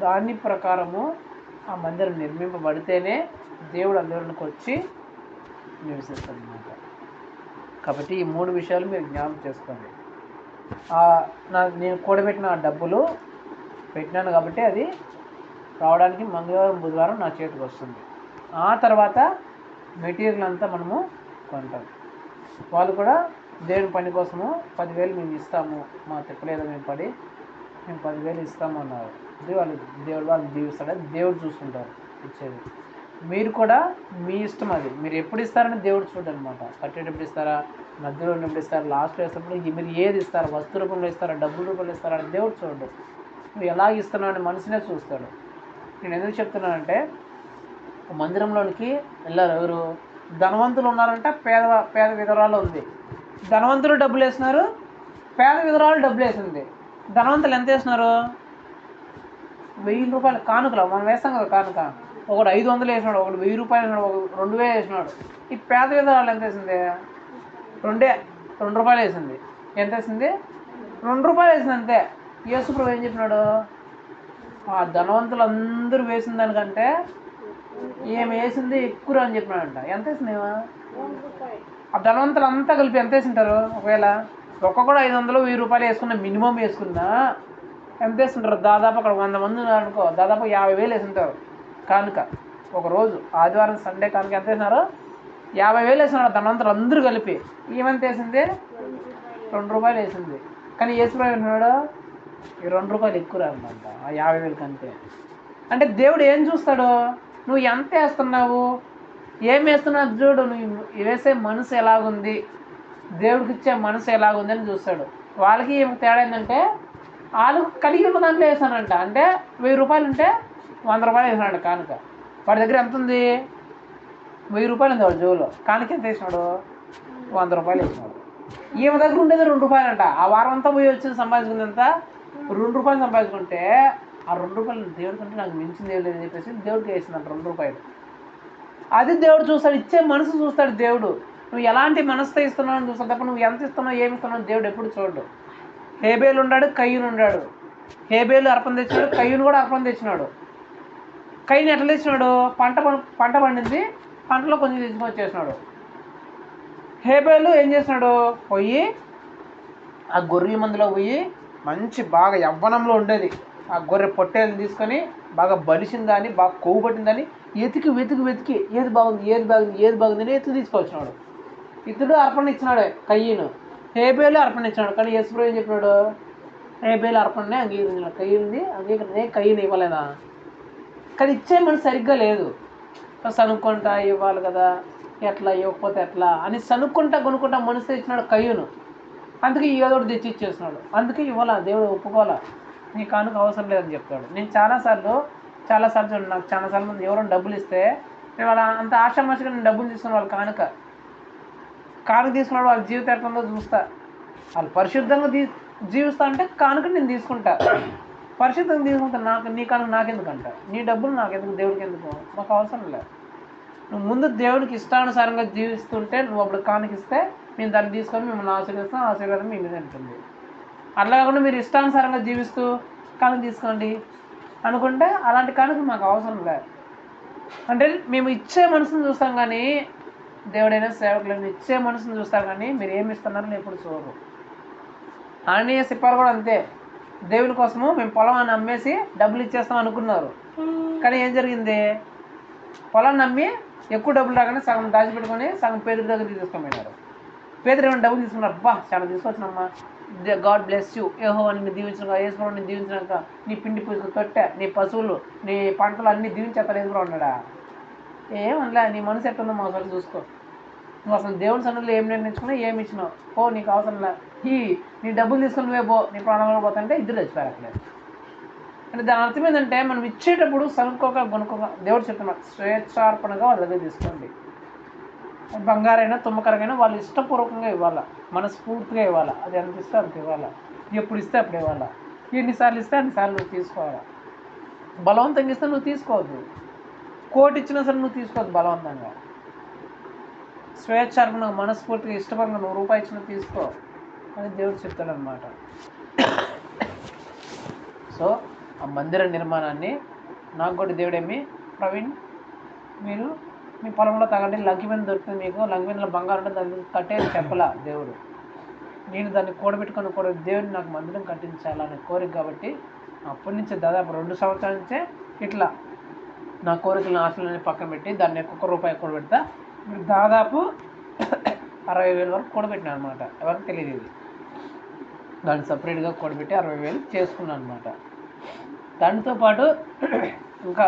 దాని ప్రకారము ఆ మందిరం నిర్మింపబడితేనే దేవుడు అందరికి వచ్చి నివసిస్తాడు అన్నమాట. కాబట్టి ఈ 3 విషయాలు మీరు జ్ఞాపకం చేసుకోండి. నేను కూడబెట్టిన డబ్బులు పెట్టినాను కాబట్టి అది రావడానికి మంగళవారం బుధవారం నా చేతికి వస్తుంది. ఆ తర్వాత మెటీరియల్ అంతా మనము కొంటాం. వాళ్ళు కూడా దేవుని పని కోసము 10,000 మేము ఇస్తాము, మా తిప్పలేదు మేము పడి మేము 10,000 ఇస్తాము అన్నారు. అది వాళ్ళు దీవిస్తాడు, దేవుడు చూసుకుంటారు ఇచ్చేది. మీరు కూడా మీ ఇష్టం, అది మీరు ఎప్పుడు ఇస్తారని దేవుడు చూడండి అనమాట. కట్టేటప్పుడు ఇస్తారా, మధ్యలో ఉన్నప్పుడు ఇస్తారా, లాస్ట్లో ఇస్తున్నప్పుడు మీరు ఏది ఇస్తారా, వస్తు రూపంలో ఇస్తారా, డబ్బుల రూపంలో ఇస్తారా అని దేవుడు చూడడు. నువ్వు ఎలా ఇస్తున్నావు అని మనసునే చూస్తాడు. నేను ఎందుకు చెప్తున్నానంటే, మందిరంలోనికి వెళ్ళారు ఎవరు, ధనవంతులు ఉన్నారంట, పేద విధవరాలు ఉంది. ధనవంతులు డబ్బులు వేసినారు, పేద విధవరాలు డబ్బులు వేసింది. ధనవంతులు ఎంత వేసినారు? 1000 రూపాయలు కానుకలు మనం వేస్తాం కదా కానుక. ఒకడు 500 వేసినాడు, ఒకడు 1000 రూపాయలు వేసినాడు, ఒకడు 2000 వేసినాడు. ఈ పేద విధవరాలు ఎంత వేసింది? 2 రూపాయలు వేసింది. ఎంత వేసింది? 2 రూపాయలు వేసింది అంతే. యేసుప్రభు ఏం చెప్పినాడు? ఆ ధనవంతులు వేసిన దానికంటే ఏమి వేసింది ఎక్కువ అని చెప్పినాడంట. ఎంత వేసింది? ఆ ధనవంతులు అంతా కలిపి ఎంత వేసింటారు? ఒకవేళ ఒక్కొక్కడు 500 1000 రూపాయలు వేసుకున్నా, మినిమం వేసుకున్నా ఎంత వేస్తుంటారు? దాదాపు అక్కడ 100 మంది ఉన్నారనుకో, దాదాపు 50,000 వేసింటారు కానుక. ఒకరోజు ఆదివారం సండే కానుక ఎంత వేసినారు? 50,000 వేసినారు ధనవంతులు అందరూ కలిపి. ఏమంత వేసింది? 2 రూపాయలు వేసింది. కానీ యేసుప్రభు అంటున్నాడు ఈ 2 రూపాయలు ఎక్కువ రాదంట ఆ 50,000 కంటే. అంటే దేవుడు ఏం చూస్తాడు? నువ్వు ఎంత వేస్తున్నావు, ఏం వేస్తున్నావు చూడు. నువ్వు వేసే మనసు ఎలాగుంది, దేవుడికి ఇచ్చే మనసు ఎలాగుంది అని చూస్తాడు. వాళ్ళకి ఏం తేడా ఏంటంటే వాళ్ళు కలిగి ఉన్న దాంట్లో వేసానంట. అంటే 1000 రూపాయలు ఉంటే 100 రూపాయలు వేసినాడు కానుక. వాడి దగ్గర ఎంత ఉంది? 1000 రూపాయలు ఉంది వాడి జోలో. కానుక ఎంత వేసినాడు? 100 రూపాయలు వేసినాడు. ఈమె దగ్గర ఉండేది 2 రూపాయలు అంట. ఆ వారం అంతా పోయి వచ్చింది సంపాదించుకుందంతా 2 రూపాయలు సంపాదించుకుంటే ఆ 2 రూపాయలు దేవుడి కంటే నాకు మించింది ఏం లేదని చెప్పేసి దేవుడికి వేసిందంట 2 రూపాయలు. అది దేవుడు చూస్తాడు, ఇచ్చే మనసు చూస్తాడు దేవుడు. నువ్వు ఎలాంటి మనసుతో ఇస్తున్నావు అని చూస్తాడు తప్ప నువ్వు ఎంత ఇస్తున్నావు ఏమి ఇస్తున్నావు దేవుడు ఎప్పుడు చూడు. హేబేలు ఉన్నాడు, కయ్యూను ఉన్నాడు. హేబేలు అర్పణ తెచ్చినాడు, కయ్యూను కూడా అర్పణ తెచ్చినాడు. కయ్యూను ఎట్లా తెచ్చినాడు? పంట పండింది, పంటలో కొంచెం తీసుకొని వచ్చేసినాడు. హేబేలు ఏం చేసినాడు? పోయి ఆ గొర్రె మందులో పోయి మంచి బాగా యవ్వనంలో ఉండేది ఆ గొర్రె పొట్టేలు తీసుకొని బాగా బలిసిందని, బాగా కొవ్వు పట్టిందని వెతికి ఏది బాగుంది అని ఎత్తుకు తీసుకొచ్చినాడు. ఇతడు అర్పణ ఇచ్చినాడు కయ్యూను, హేబేలు అర్పణ ఇచ్చినాడు. కానీ యేసుప్రభు ఏం చెప్పినాడు? హేబేలు అర్పణనే అంగీకరించినాడు, కయ్యూను ఇవ్వలేదా? కానీ ఇచ్చే మనసు సరిగ్గా లేదు. సనుక్కుంటా ఇవ్వాలి కదా, ఎట్లా ఇవ్వకపోతే ఎట్లా అని కొనుక్కుంటా మనసు ఇచ్చినాడు కయ్యూను. అందుకే ఏదోటి తెచ్చి ఇచ్చేసినాడు. అందుకే ఇవ్వాలా, దేవుడు ఒప్పుకోవాలా, నీ కానుక అవసరం లేదని చెప్తాడు. నేను చాలాసార్లు చూడండి, నాకు చాలాసార్లు మంది ఎవరైనా డబ్బులు ఇస్తే నేను వాళ్ళ అంత ఆషామాషిగా నేను డబ్బులు తీసుకుని వాళ్ళ కానుక తీసుకున్నాడు. వాళ్ళ జీవితం ఎట్లా ఉందో చూస్తా. వాళ్ళు పరిశుద్ధంగా జీవిస్తా అంటే కానుక నేను తీసుకుంటా, పరిశుద్ధంగా తీసుకుంటా. నీ కానుక నాకెందుకంట, నీ డబ్బులు నాకెందుకు, దేవుడికి ఎందుకు, మాకు అవసరం లేదు. నువ్వు ముందు దేవునికి ఇష్టానుసారంగా జీవిస్తుంటే నువ్వు అప్పుడు కానుకిస్తే నేను దాన్ని తీసుకొని మిమ్మల్ని ఆశీర్వదిస్తాను, ఆశీర్వాదం మీ మీద ఉంటుంది. అట్లా కాకుండా మీరు ఇష్టానుసారంగా జీవిస్తూ కానుక తీసుకోండి అనుకుంటే అలాంటి కానుక మాకు అవసరం లేదు. అంటే మేము ఇచ్చే మనసును చూస్తాం కానీ దేవుడైనా సేవకులను ఇచ్చే మనసును చూస్తారు కానీ మీరు ఏమి ఇస్తున్నారని ఎప్పుడు చూడరు. ఆంజనేయ సిప్పారు కూడా అంతే. దేవుని కోసము మేము పొలాన్ని అమ్మేసి డబ్బులు ఇచ్చేస్తాం అనుకున్నారు. కానీ ఏం జరిగింది? పొలాన్ని అమ్మి ఎక్కువ డబ్బులు రాగానే సగం దాచిపెట్టుకొని సగం పేదరి దగ్గర తీసుకొని పేదరు ఏమైనా డబ్బులు తీసుకున్నారు. అబ్బా చాలా తీసుకొచ్చినమ్మా, గాడ్ బ్లెస్ యూ, యెహోవా నిన్ను దీవించినాక, యేసుప్రభువు నిన్ను దీవించినాక నీ పిండి పూజలు తొట్టె, నీ పశువులు, నీ పంటలు అన్నీ దీవించేస్తారు. యేసుప్రభువు ఉన్నాడా? ఏమనలే. నీ మనసు ఎట్లుందో మా అసలు చూసుకో. నువ్వు అసలు దేవుని సన్నిధిలో ఏం నిర్ణయించుకున్నా, ఏమి ఇచ్చినావు పో, నీకు అవసరంలే. నీ డబ్బులు తీసుకుని నువ్వే పో, నీ ప్రాణాలు పోతుంటే ఇద్దరు చచ్చిపోయారు అట్లే. అంటే దాని అర్థం ఏంటంటే మనం ఇచ్చేటప్పుడు కొనుక్కోక దేవుడు చెప్తున్నాడు స్వేచ్ఛార్పణగా వాళ్ళ దగ్గర తీసుకోండి. బంగారైనా తుమ్మకరైనా వాళ్ళు ఇష్టపూర్వకంగా ఇవ్వాలా, మనస్ఫూర్తిగా ఇవ్వాలా. అది ఎంత ఇస్తే అంత ఇవ్వాలా, ఎప్పుడు ఇస్తే అప్పుడు ఇవ్వాలా, ఎన్నిసార్లు ఇస్తే అన్నిసార్లు నువ్వు తీసుకోవాలా. బలవంతంగా ఇస్తే నువ్వు తీసుకోవద్దు, కోటి ఇచ్చినా సరే నువ్వు తీసుకోవద్దు బలవంతంగా. స్వేచ్ఛార్పణగా మనస్ఫూర్తిగా ఇష్టపరంగా 100 రూపాయలు ఇచ్చినా తీసుకో అని దేవుడు చెప్తాడు అనమాట. సో ఆ మందిర నిర్మాణాన్ని నాకు కూడా దేవుడేమి, ప్రవీణ్ మీరు మీ పొలంలో తగ్గండి, లంకిమైన దొరుకుతుంది మీకు, లంకిమైనలో బంగారం ఉంటే దాన్ని కట్టేది చెప్పలా దేవుడు. నేను దాన్ని కూడబెట్టుకొని దేవుడిని నాకు మందిరం కట్టించాలనే కోరిక. కాబట్టి అప్పటి నుంచి దాదాపు 2 సంవత్సరాల నుంచే ఇట్లా నా కోరికలను ఆశలని పక్కన పెట్టి దాన్ని ఒక్కొక్క రూపాయి కూడబెడతా. మీరు దాదాపు 60,000 వరకు కూడబెట్టినా అనమాట. ఎవరికి తెలియదు ఇది. దాన్ని సపరేట్గా కూడబెట్టి 60,000 చేసుకున్నాను అనమాట. దానితో పాటు ఇంకా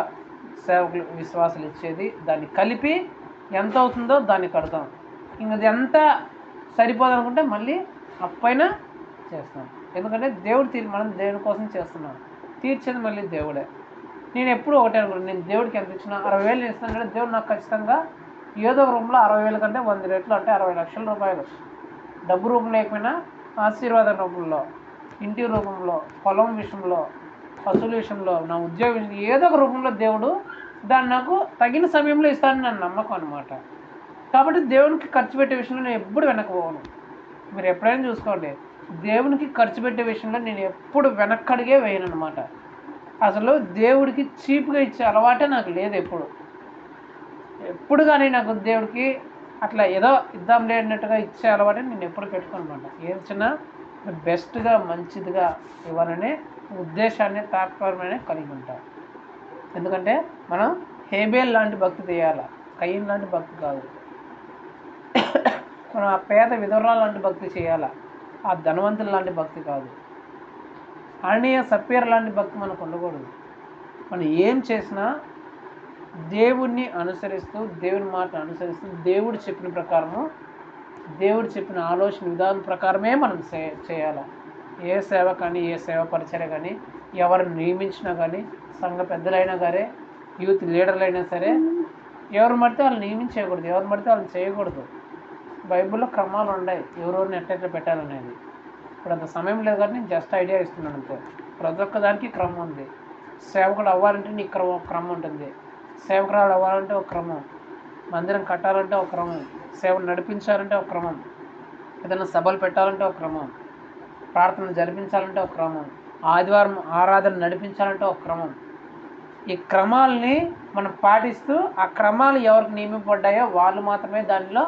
సేవకులు విశ్వాసాలు ఇచ్చేది దాన్ని కలిపి ఎంత అవుతుందో దాన్ని కడతాం. ఇంకది ఎంత సరిపోదనుకుంటే మళ్ళీ అప్పైనా చేస్తాం. ఎందుకంటే దేవుడు మనం దేవుని కోసం చేస్తున్నాం, తీర్చేది మళ్ళీ దేవుడే. నేను ఎప్పుడు ఒకటే అనుకున్నాను, నేను దేవుడికి ఎంత ఇచ్చినా 60,000 ఇస్తాను కదా, దేవుడు నాకు ఖచ్చితంగా ఏదో ఒక రూపంలో 60,000 కంటే 100 రెట్లు అంటే 60 లక్షల రూపాయలు డబ్బు రూపం లేకపోయినా ఆశీర్వాదం రూపంలో, ఇంటి రూపంలో, పొలం విషయంలో, పశువుల విషయంలో, నా ఉద్యోగ విషయంలో ఏదో ఒక రూపంలో దేవుడు దాన్ని నాకు తగిన సమయంలో ఇస్తానని నా నమ్మకం అనమాట. కాబట్టి దేవునికి ఖర్చు పెట్టే విషయంలో నేను ఎప్పుడు వెనకపోను. మీరు ఎప్పుడైనా చూసుకోండి, దేవునికి ఖర్చు పెట్టే విషయంలో నేను ఎప్పుడు వెనక్కడిగే వేయను అనమాట. అసలు దేవుడికి చీప్గా ఇచ్చే అలవాటే నాకు లేదు ఎప్పుడు కానీ నాకు దేవుడికి అట్లా ఏదో ఇద్దాం లేనట్టుగా ఇచ్చే అలవాటే నేను ఎప్పుడు పెట్టుకోను అనమాట. ఏం చిన్న బెస్ట్గా మంచిదిగా ఇవ్వాలనే ఉద్దేశాన్ని తాత్పర్యమైన కలిగి ఉంటాను. ఎందుకంటే మనం హేబేల్ లాంటి భక్తి చేయాలి, కయ్యం లాంటి భక్తి కాదు. మనం ఆ పేద విధవరాలు లాంటి భక్తి చేయాలా, ఆ ధనవంతుల లాంటి భక్తి కాదు. అననీయ సప్పీర లాంటి భక్తి మనకు ఉండకూడదు. మనం ఏం చేసినా దేవుడిని అనుసరిస్తూ, దేవుని మాటను అనుసరిస్తూ, దేవుడు చెప్పిన ప్రకారము, దేవుడు చెప్పిన ఆలోచన విధానం ప్రకారమే మనం చేయాలి. ఏ సేవ కానీ, ఏ సేవ పరిచర్య కానీ, ఎవరిని నియమించినా కానీ, సంఘ పెద్దలైనా సరే, యూత్ లీడర్లు అయినా సరే, ఎవరు పడితే వాళ్ళు నియమించేయకూడదు, ఎవరు పడితే వాళ్ళు చేయకూడదు. బైబిల్లో క్రమాలు ఉన్నాయి, ఎవరెవరిని ఎట్లా పెట్టాలనేది. ఇప్పుడు అంత సమయం లేదు కానీ నేను జస్ట్ ఐడియా ఇస్తున్నాను అంతే. ప్రతి ఒక్క దానికి క్రమం ఉంది. సేవకుడు అవ్వాలంటే నీకు క్రమం ఉంటుంది, సేవకురాలు అవ్వాలంటే ఒక క్రమం, మందిరం కట్టాలంటే ఒక క్రమం, సేవను నడిపించాలంటే ఒక క్రమం, ఏదైనా సభలు పెట్టాలంటే ఒక క్రమం, ప్రార్థన జరిపించాలంటే ఒక క్రమం, ఆదివారం ఆరాధన నడిపించాలంటే ఒక క్రమం. ఈ క్రమాలని మనం పాటిస్తూ, ఆ క్రమాలు ఎవరికి నియమింపబడ్డాయో వాళ్ళు మాత్రమే దానిలో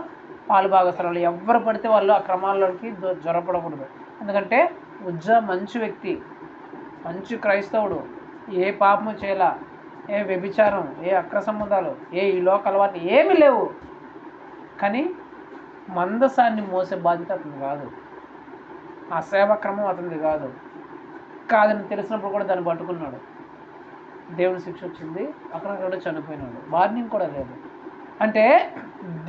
పాలు భాగస్వాములు. ఎవరు పడితే వాళ్ళు ఆ క్రమాల్లోకి జ్వరపడకూడదు. ఎందుకంటే మంచి వ్యక్తి, మంచి క్రైస్తవుడు, ఏ పాపము చేయాల, ఏ వ్యభిచారం, ఏ అక్ర సంబంధాలు, ఈ లోక అలవాటు ఏమీ లేవు, కానీ మందసాన్ని మోసే బాధ్యత అతను కాదు, ఆ సేవా క్రమం అతనిది కాదని తెలిసినప్పుడు కూడా దాన్ని పట్టుకున్నాడు. దేవుని శిక్ష వచ్చింది, అక్కడ చనిపోయినాడు, వార్నింగ్ కూడా లేదు. అంటే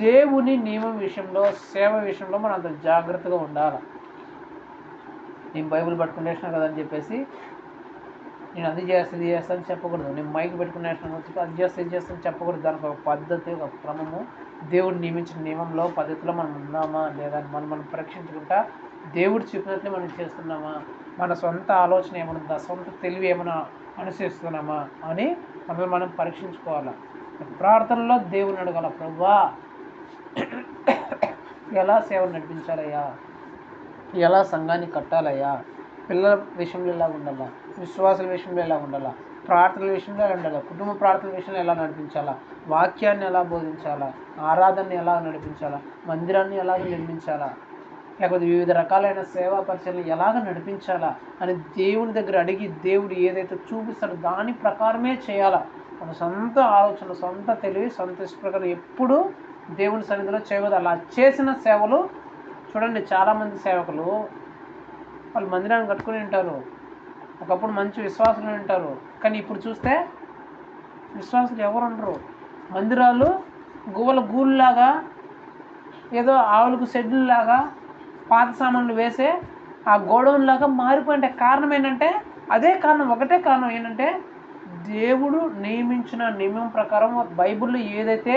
దేవుని నియమం విషయంలో, సేవ విషయంలో మనం అంత జాగ్రత్తగా ఉండాలి. నేను బైబిల్ పట్టుకునేసిన కదా అని చెప్పేసి నేను అది చేస్తాను ఇది చేస్తాను చెప్పకూడదు. నేను మైక్ పెట్టుకునేసిన అది చేస్తే ఇది చేస్తాను చెప్పకూడదు. దానికి ఒక పద్ధతి, ఒక క్రమము, దేవుడు నియమించిన నియమంలో పద్ధతిలో మనం ఉన్నామా లేదా మనం పరీక్షించుకుంటా, దేవుడు చెప్పినట్లే మనం చేస్తున్నామా, మన సొంత ఆలోచన ఏమన్నా, సొంత తెలివి ఏమైనా అనుసరిస్తున్నామా అని మనం పరీక్షించుకోవాలి. ప్రార్థనలో దేవుని అడగాల, ప్రభువా ఎలా సేవను నడిపించాలయ్యా, ఎలా సంఘాన్ని కట్టాలయ్యా, పిల్లల విషయంలో ఎలా ఉండాలా, విశ్వాసాల విషయంలో ఎలా ఉండాలా, ప్రార్థనల విషయంలో ఎలా ఉండాలా, కుటుంబ ప్రార్థనల విషయంలో ఎలా నడిపించాలా, వాక్యాన్ని ఎలా బోధించాలా, ఆరాధనని ఎలా నడిపించాలా, మందిరాన్ని ఎలాగ నిర్మించాలా, లేకపోతే వివిధ రకాలైన సేవా పరిచయలు ఎలాగ నడిపించాలా అని దేవుని దగ్గర అడిగి, దేవుడు ఏదైతే చూపిస్తాడో దాని ప్రకారమే చేయాలా. మన సొంత ఆలోచన, సొంత తెలివి, సొంత ఇష్ట ప్రకారం ఎప్పుడూ దేవుని సన్నిధిలో చేయకూడదు. అలా చేసిన సేవలు చూడండి, చాలామంది సేవకులు వాళ్ళు మందిరాన్ని కట్టుకుని ఉంటారు, ఒకప్పుడు మంచి విశ్వాసులు ఉంటారు, కానీ ఇప్పుడు చూస్తే విశ్వాసులు ఎవరు ఉండరు. మందిరాలు గువ్వల గూళ్ళలాగా, ఏదో ఆవులకు షెడ్లాగా, పాత సామాన్లు వేసే ఆ గోడౌన్ లాగా మారిపోయింటే కారణం ఏంటంటే, అదే కారణం, ఒకటే కారణం ఏంటంటే, దేవుడు నియమించిన నియమం ప్రకారం బైబిల్లో ఏదైతే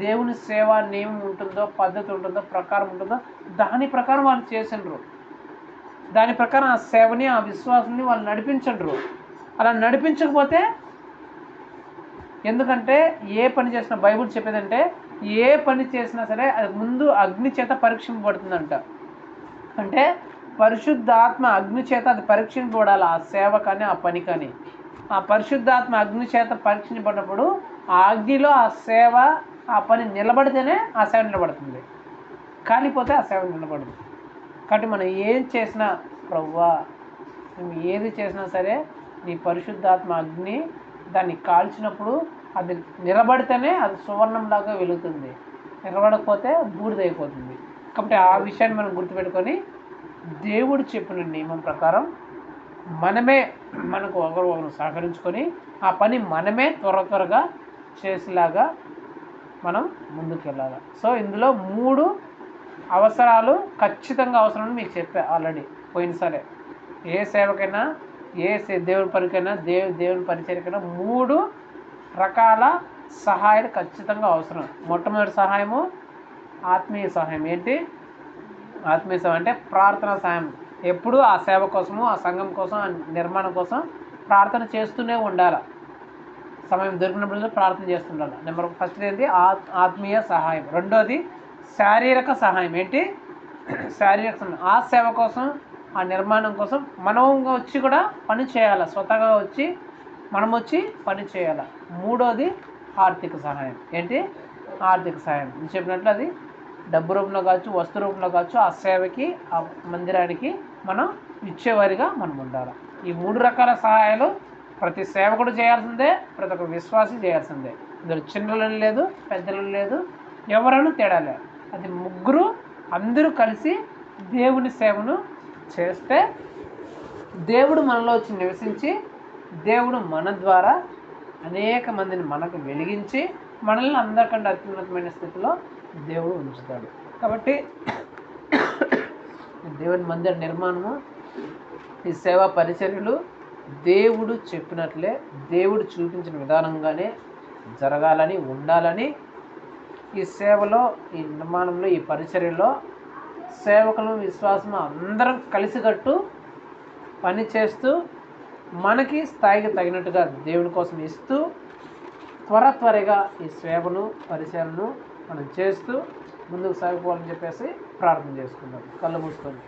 దేవుని సేవా నియమం ఉంటుందో, పద్ధతి ఉంటుందో, ప్రకారం ఉంటుందో దాని ప్రకారం వాళ్ళు చేసిండ్రు. దాని ప్రకారం ఆ సేవని, ఆ విశ్వాసాన్ని వాళ్ళు నడిపించండ్రు. అలా నడిపించకపోతే, ఎందుకంటే ఏ పని చేసినా బైబిల్ చెప్పేదంటే, ఏ పని చేసినా సరే అది ముందు అగ్ని చేత పరీక్షింపబడుతుందంట. అంటే పరిశుద్ధాత్మ అగ్ని చేత అది పరీక్షింపబడాలి, ఆ సేవ కానీ ఆ పని కానీ. ఆ పరిశుద్ధాత్మ అగ్ని చేత పరీక్షించబడినప్పుడు ఆ అగ్నిలో ఆ సేవ, ఆ పని నిలబడితేనే ఆ సేవ నిలబడుతుంది, కాలిపోతే ఆ సేవ నిలబడదు. కాబట్టి మనం ఏం చేసినా, ప్రభువా నువ్వు ఏది చేసినా సరే నీ పరిశుద్ధాత్మ అగ్ని దాన్ని కాల్చినప్పుడు అది నిలబడితేనే అది సువర్ణంలాగా వెలుగుతుంది, నిలబడకపోతే బూడిదైపోతుంది. కాబట్టి ఆ విషయాన్ని మనం గుర్తుపెట్టుకొని దేవుడు చెప్పిన నియమం ప్రకారం మనకు ఒకరు సహకరించుకొని ఆ పని మనమే త్వరగా చేసేలాగా మనం ముందుకు వెళ్ళాలి. సో ఇందులో 3 అవసరాలు ఖచ్చితంగా అవసరమని మీకు చెప్పా ఆల్రెడీ పోయిన సరే. ఏ సేవకైనా, ఏ దేవుని పనికైనా, దేవుని పరిచర్యకైనా 3 రకాల సహాయాలు ఖచ్చితంగా అవసరం. మొట్టమొదటి సహాయము ఆత్మీయ సహాయం. ఏంటి ఆత్మీయ సహాయం అంటే ప్రార్థన సహాయం. ఎప్పుడు ఆ సేవ కోసము, ఆ సంఘం కోసం, ఆ నిర్మాణం కోసం ప్రార్థన చేస్తూనే ఉండాలి. సమయం దొరికినప్పుడు ప్రార్థన చేస్తుండాలి. నెంబర్ ఫస్ట్ ఏంటి ఆత్మీయ సహాయం. రెండోది శారీరక సహాయం. ఏంటి శారీరక సహాయం. ఆ సేవ కోసం, ఆ నిర్మాణం కోసం మనం వచ్చి కూడా పని చేయాలి. స్వతహాగా వచ్చి మనం వచ్చి పని చేయాలి. మూడోది ఆర్థిక సహాయం. ఏంటి ఆర్థిక సహాయం చెప్పినట్లు అది డబ్బు రూపంలో కావచ్చు, వస్తు రూపంలో కావచ్చు, ఆ సేవకి, ఆ మందిరానికి మనం ఇచ్చేవారిగా మనం ఉండాలి. ఈ 3 రకాల సహాయాలు ప్రతి సేవకుడు చేయాల్సిందే, ప్రతి ఒక్క విశ్వాసి చేయాల్సిందే. ఇందులో చిన్నలను లేదు, పెద్దలను లేదు, ఎవరైనా తేడా లేదు. అది ముగ్గురు అందరూ కలిసి దేవుని సేవను చేస్తే దేవుడు మనలో వచ్చి నివసించి, దేవుడు మన ద్వారా అనేక మందిని మనకు వెలిగించి మనల్ని అందరికంటే అత్యున్నతమైన స్థితిలో దేవుడు ఉంచుతాడు. కాబట్టి దేవుని మందిర నిర్మాణము, ఈ సేవా పరిచర్యలు దేవుడు చెప్పినట్లే, దేవుడు చూపించిన విధానంగానే జరగాలని, ఉండాలని ఈ సేవలో, ఈ నిర్మాణంలో, ఈ పరిచర్యలో సేవకులు, విశ్వాసము అందరం కలిసికట్టు పని చేస్తూ మనకి స్థాయికి తగినట్టుగా దేవుని కోసం ఇస్తూ త్వరగా ఈ సేవను, పరిచర్యను మనం చేస్తూ ముందుకు సాగిపోవాలని చెప్పేసి ప్రార్థన చేసుకుందాం. కళ్ళు మూసుకొని.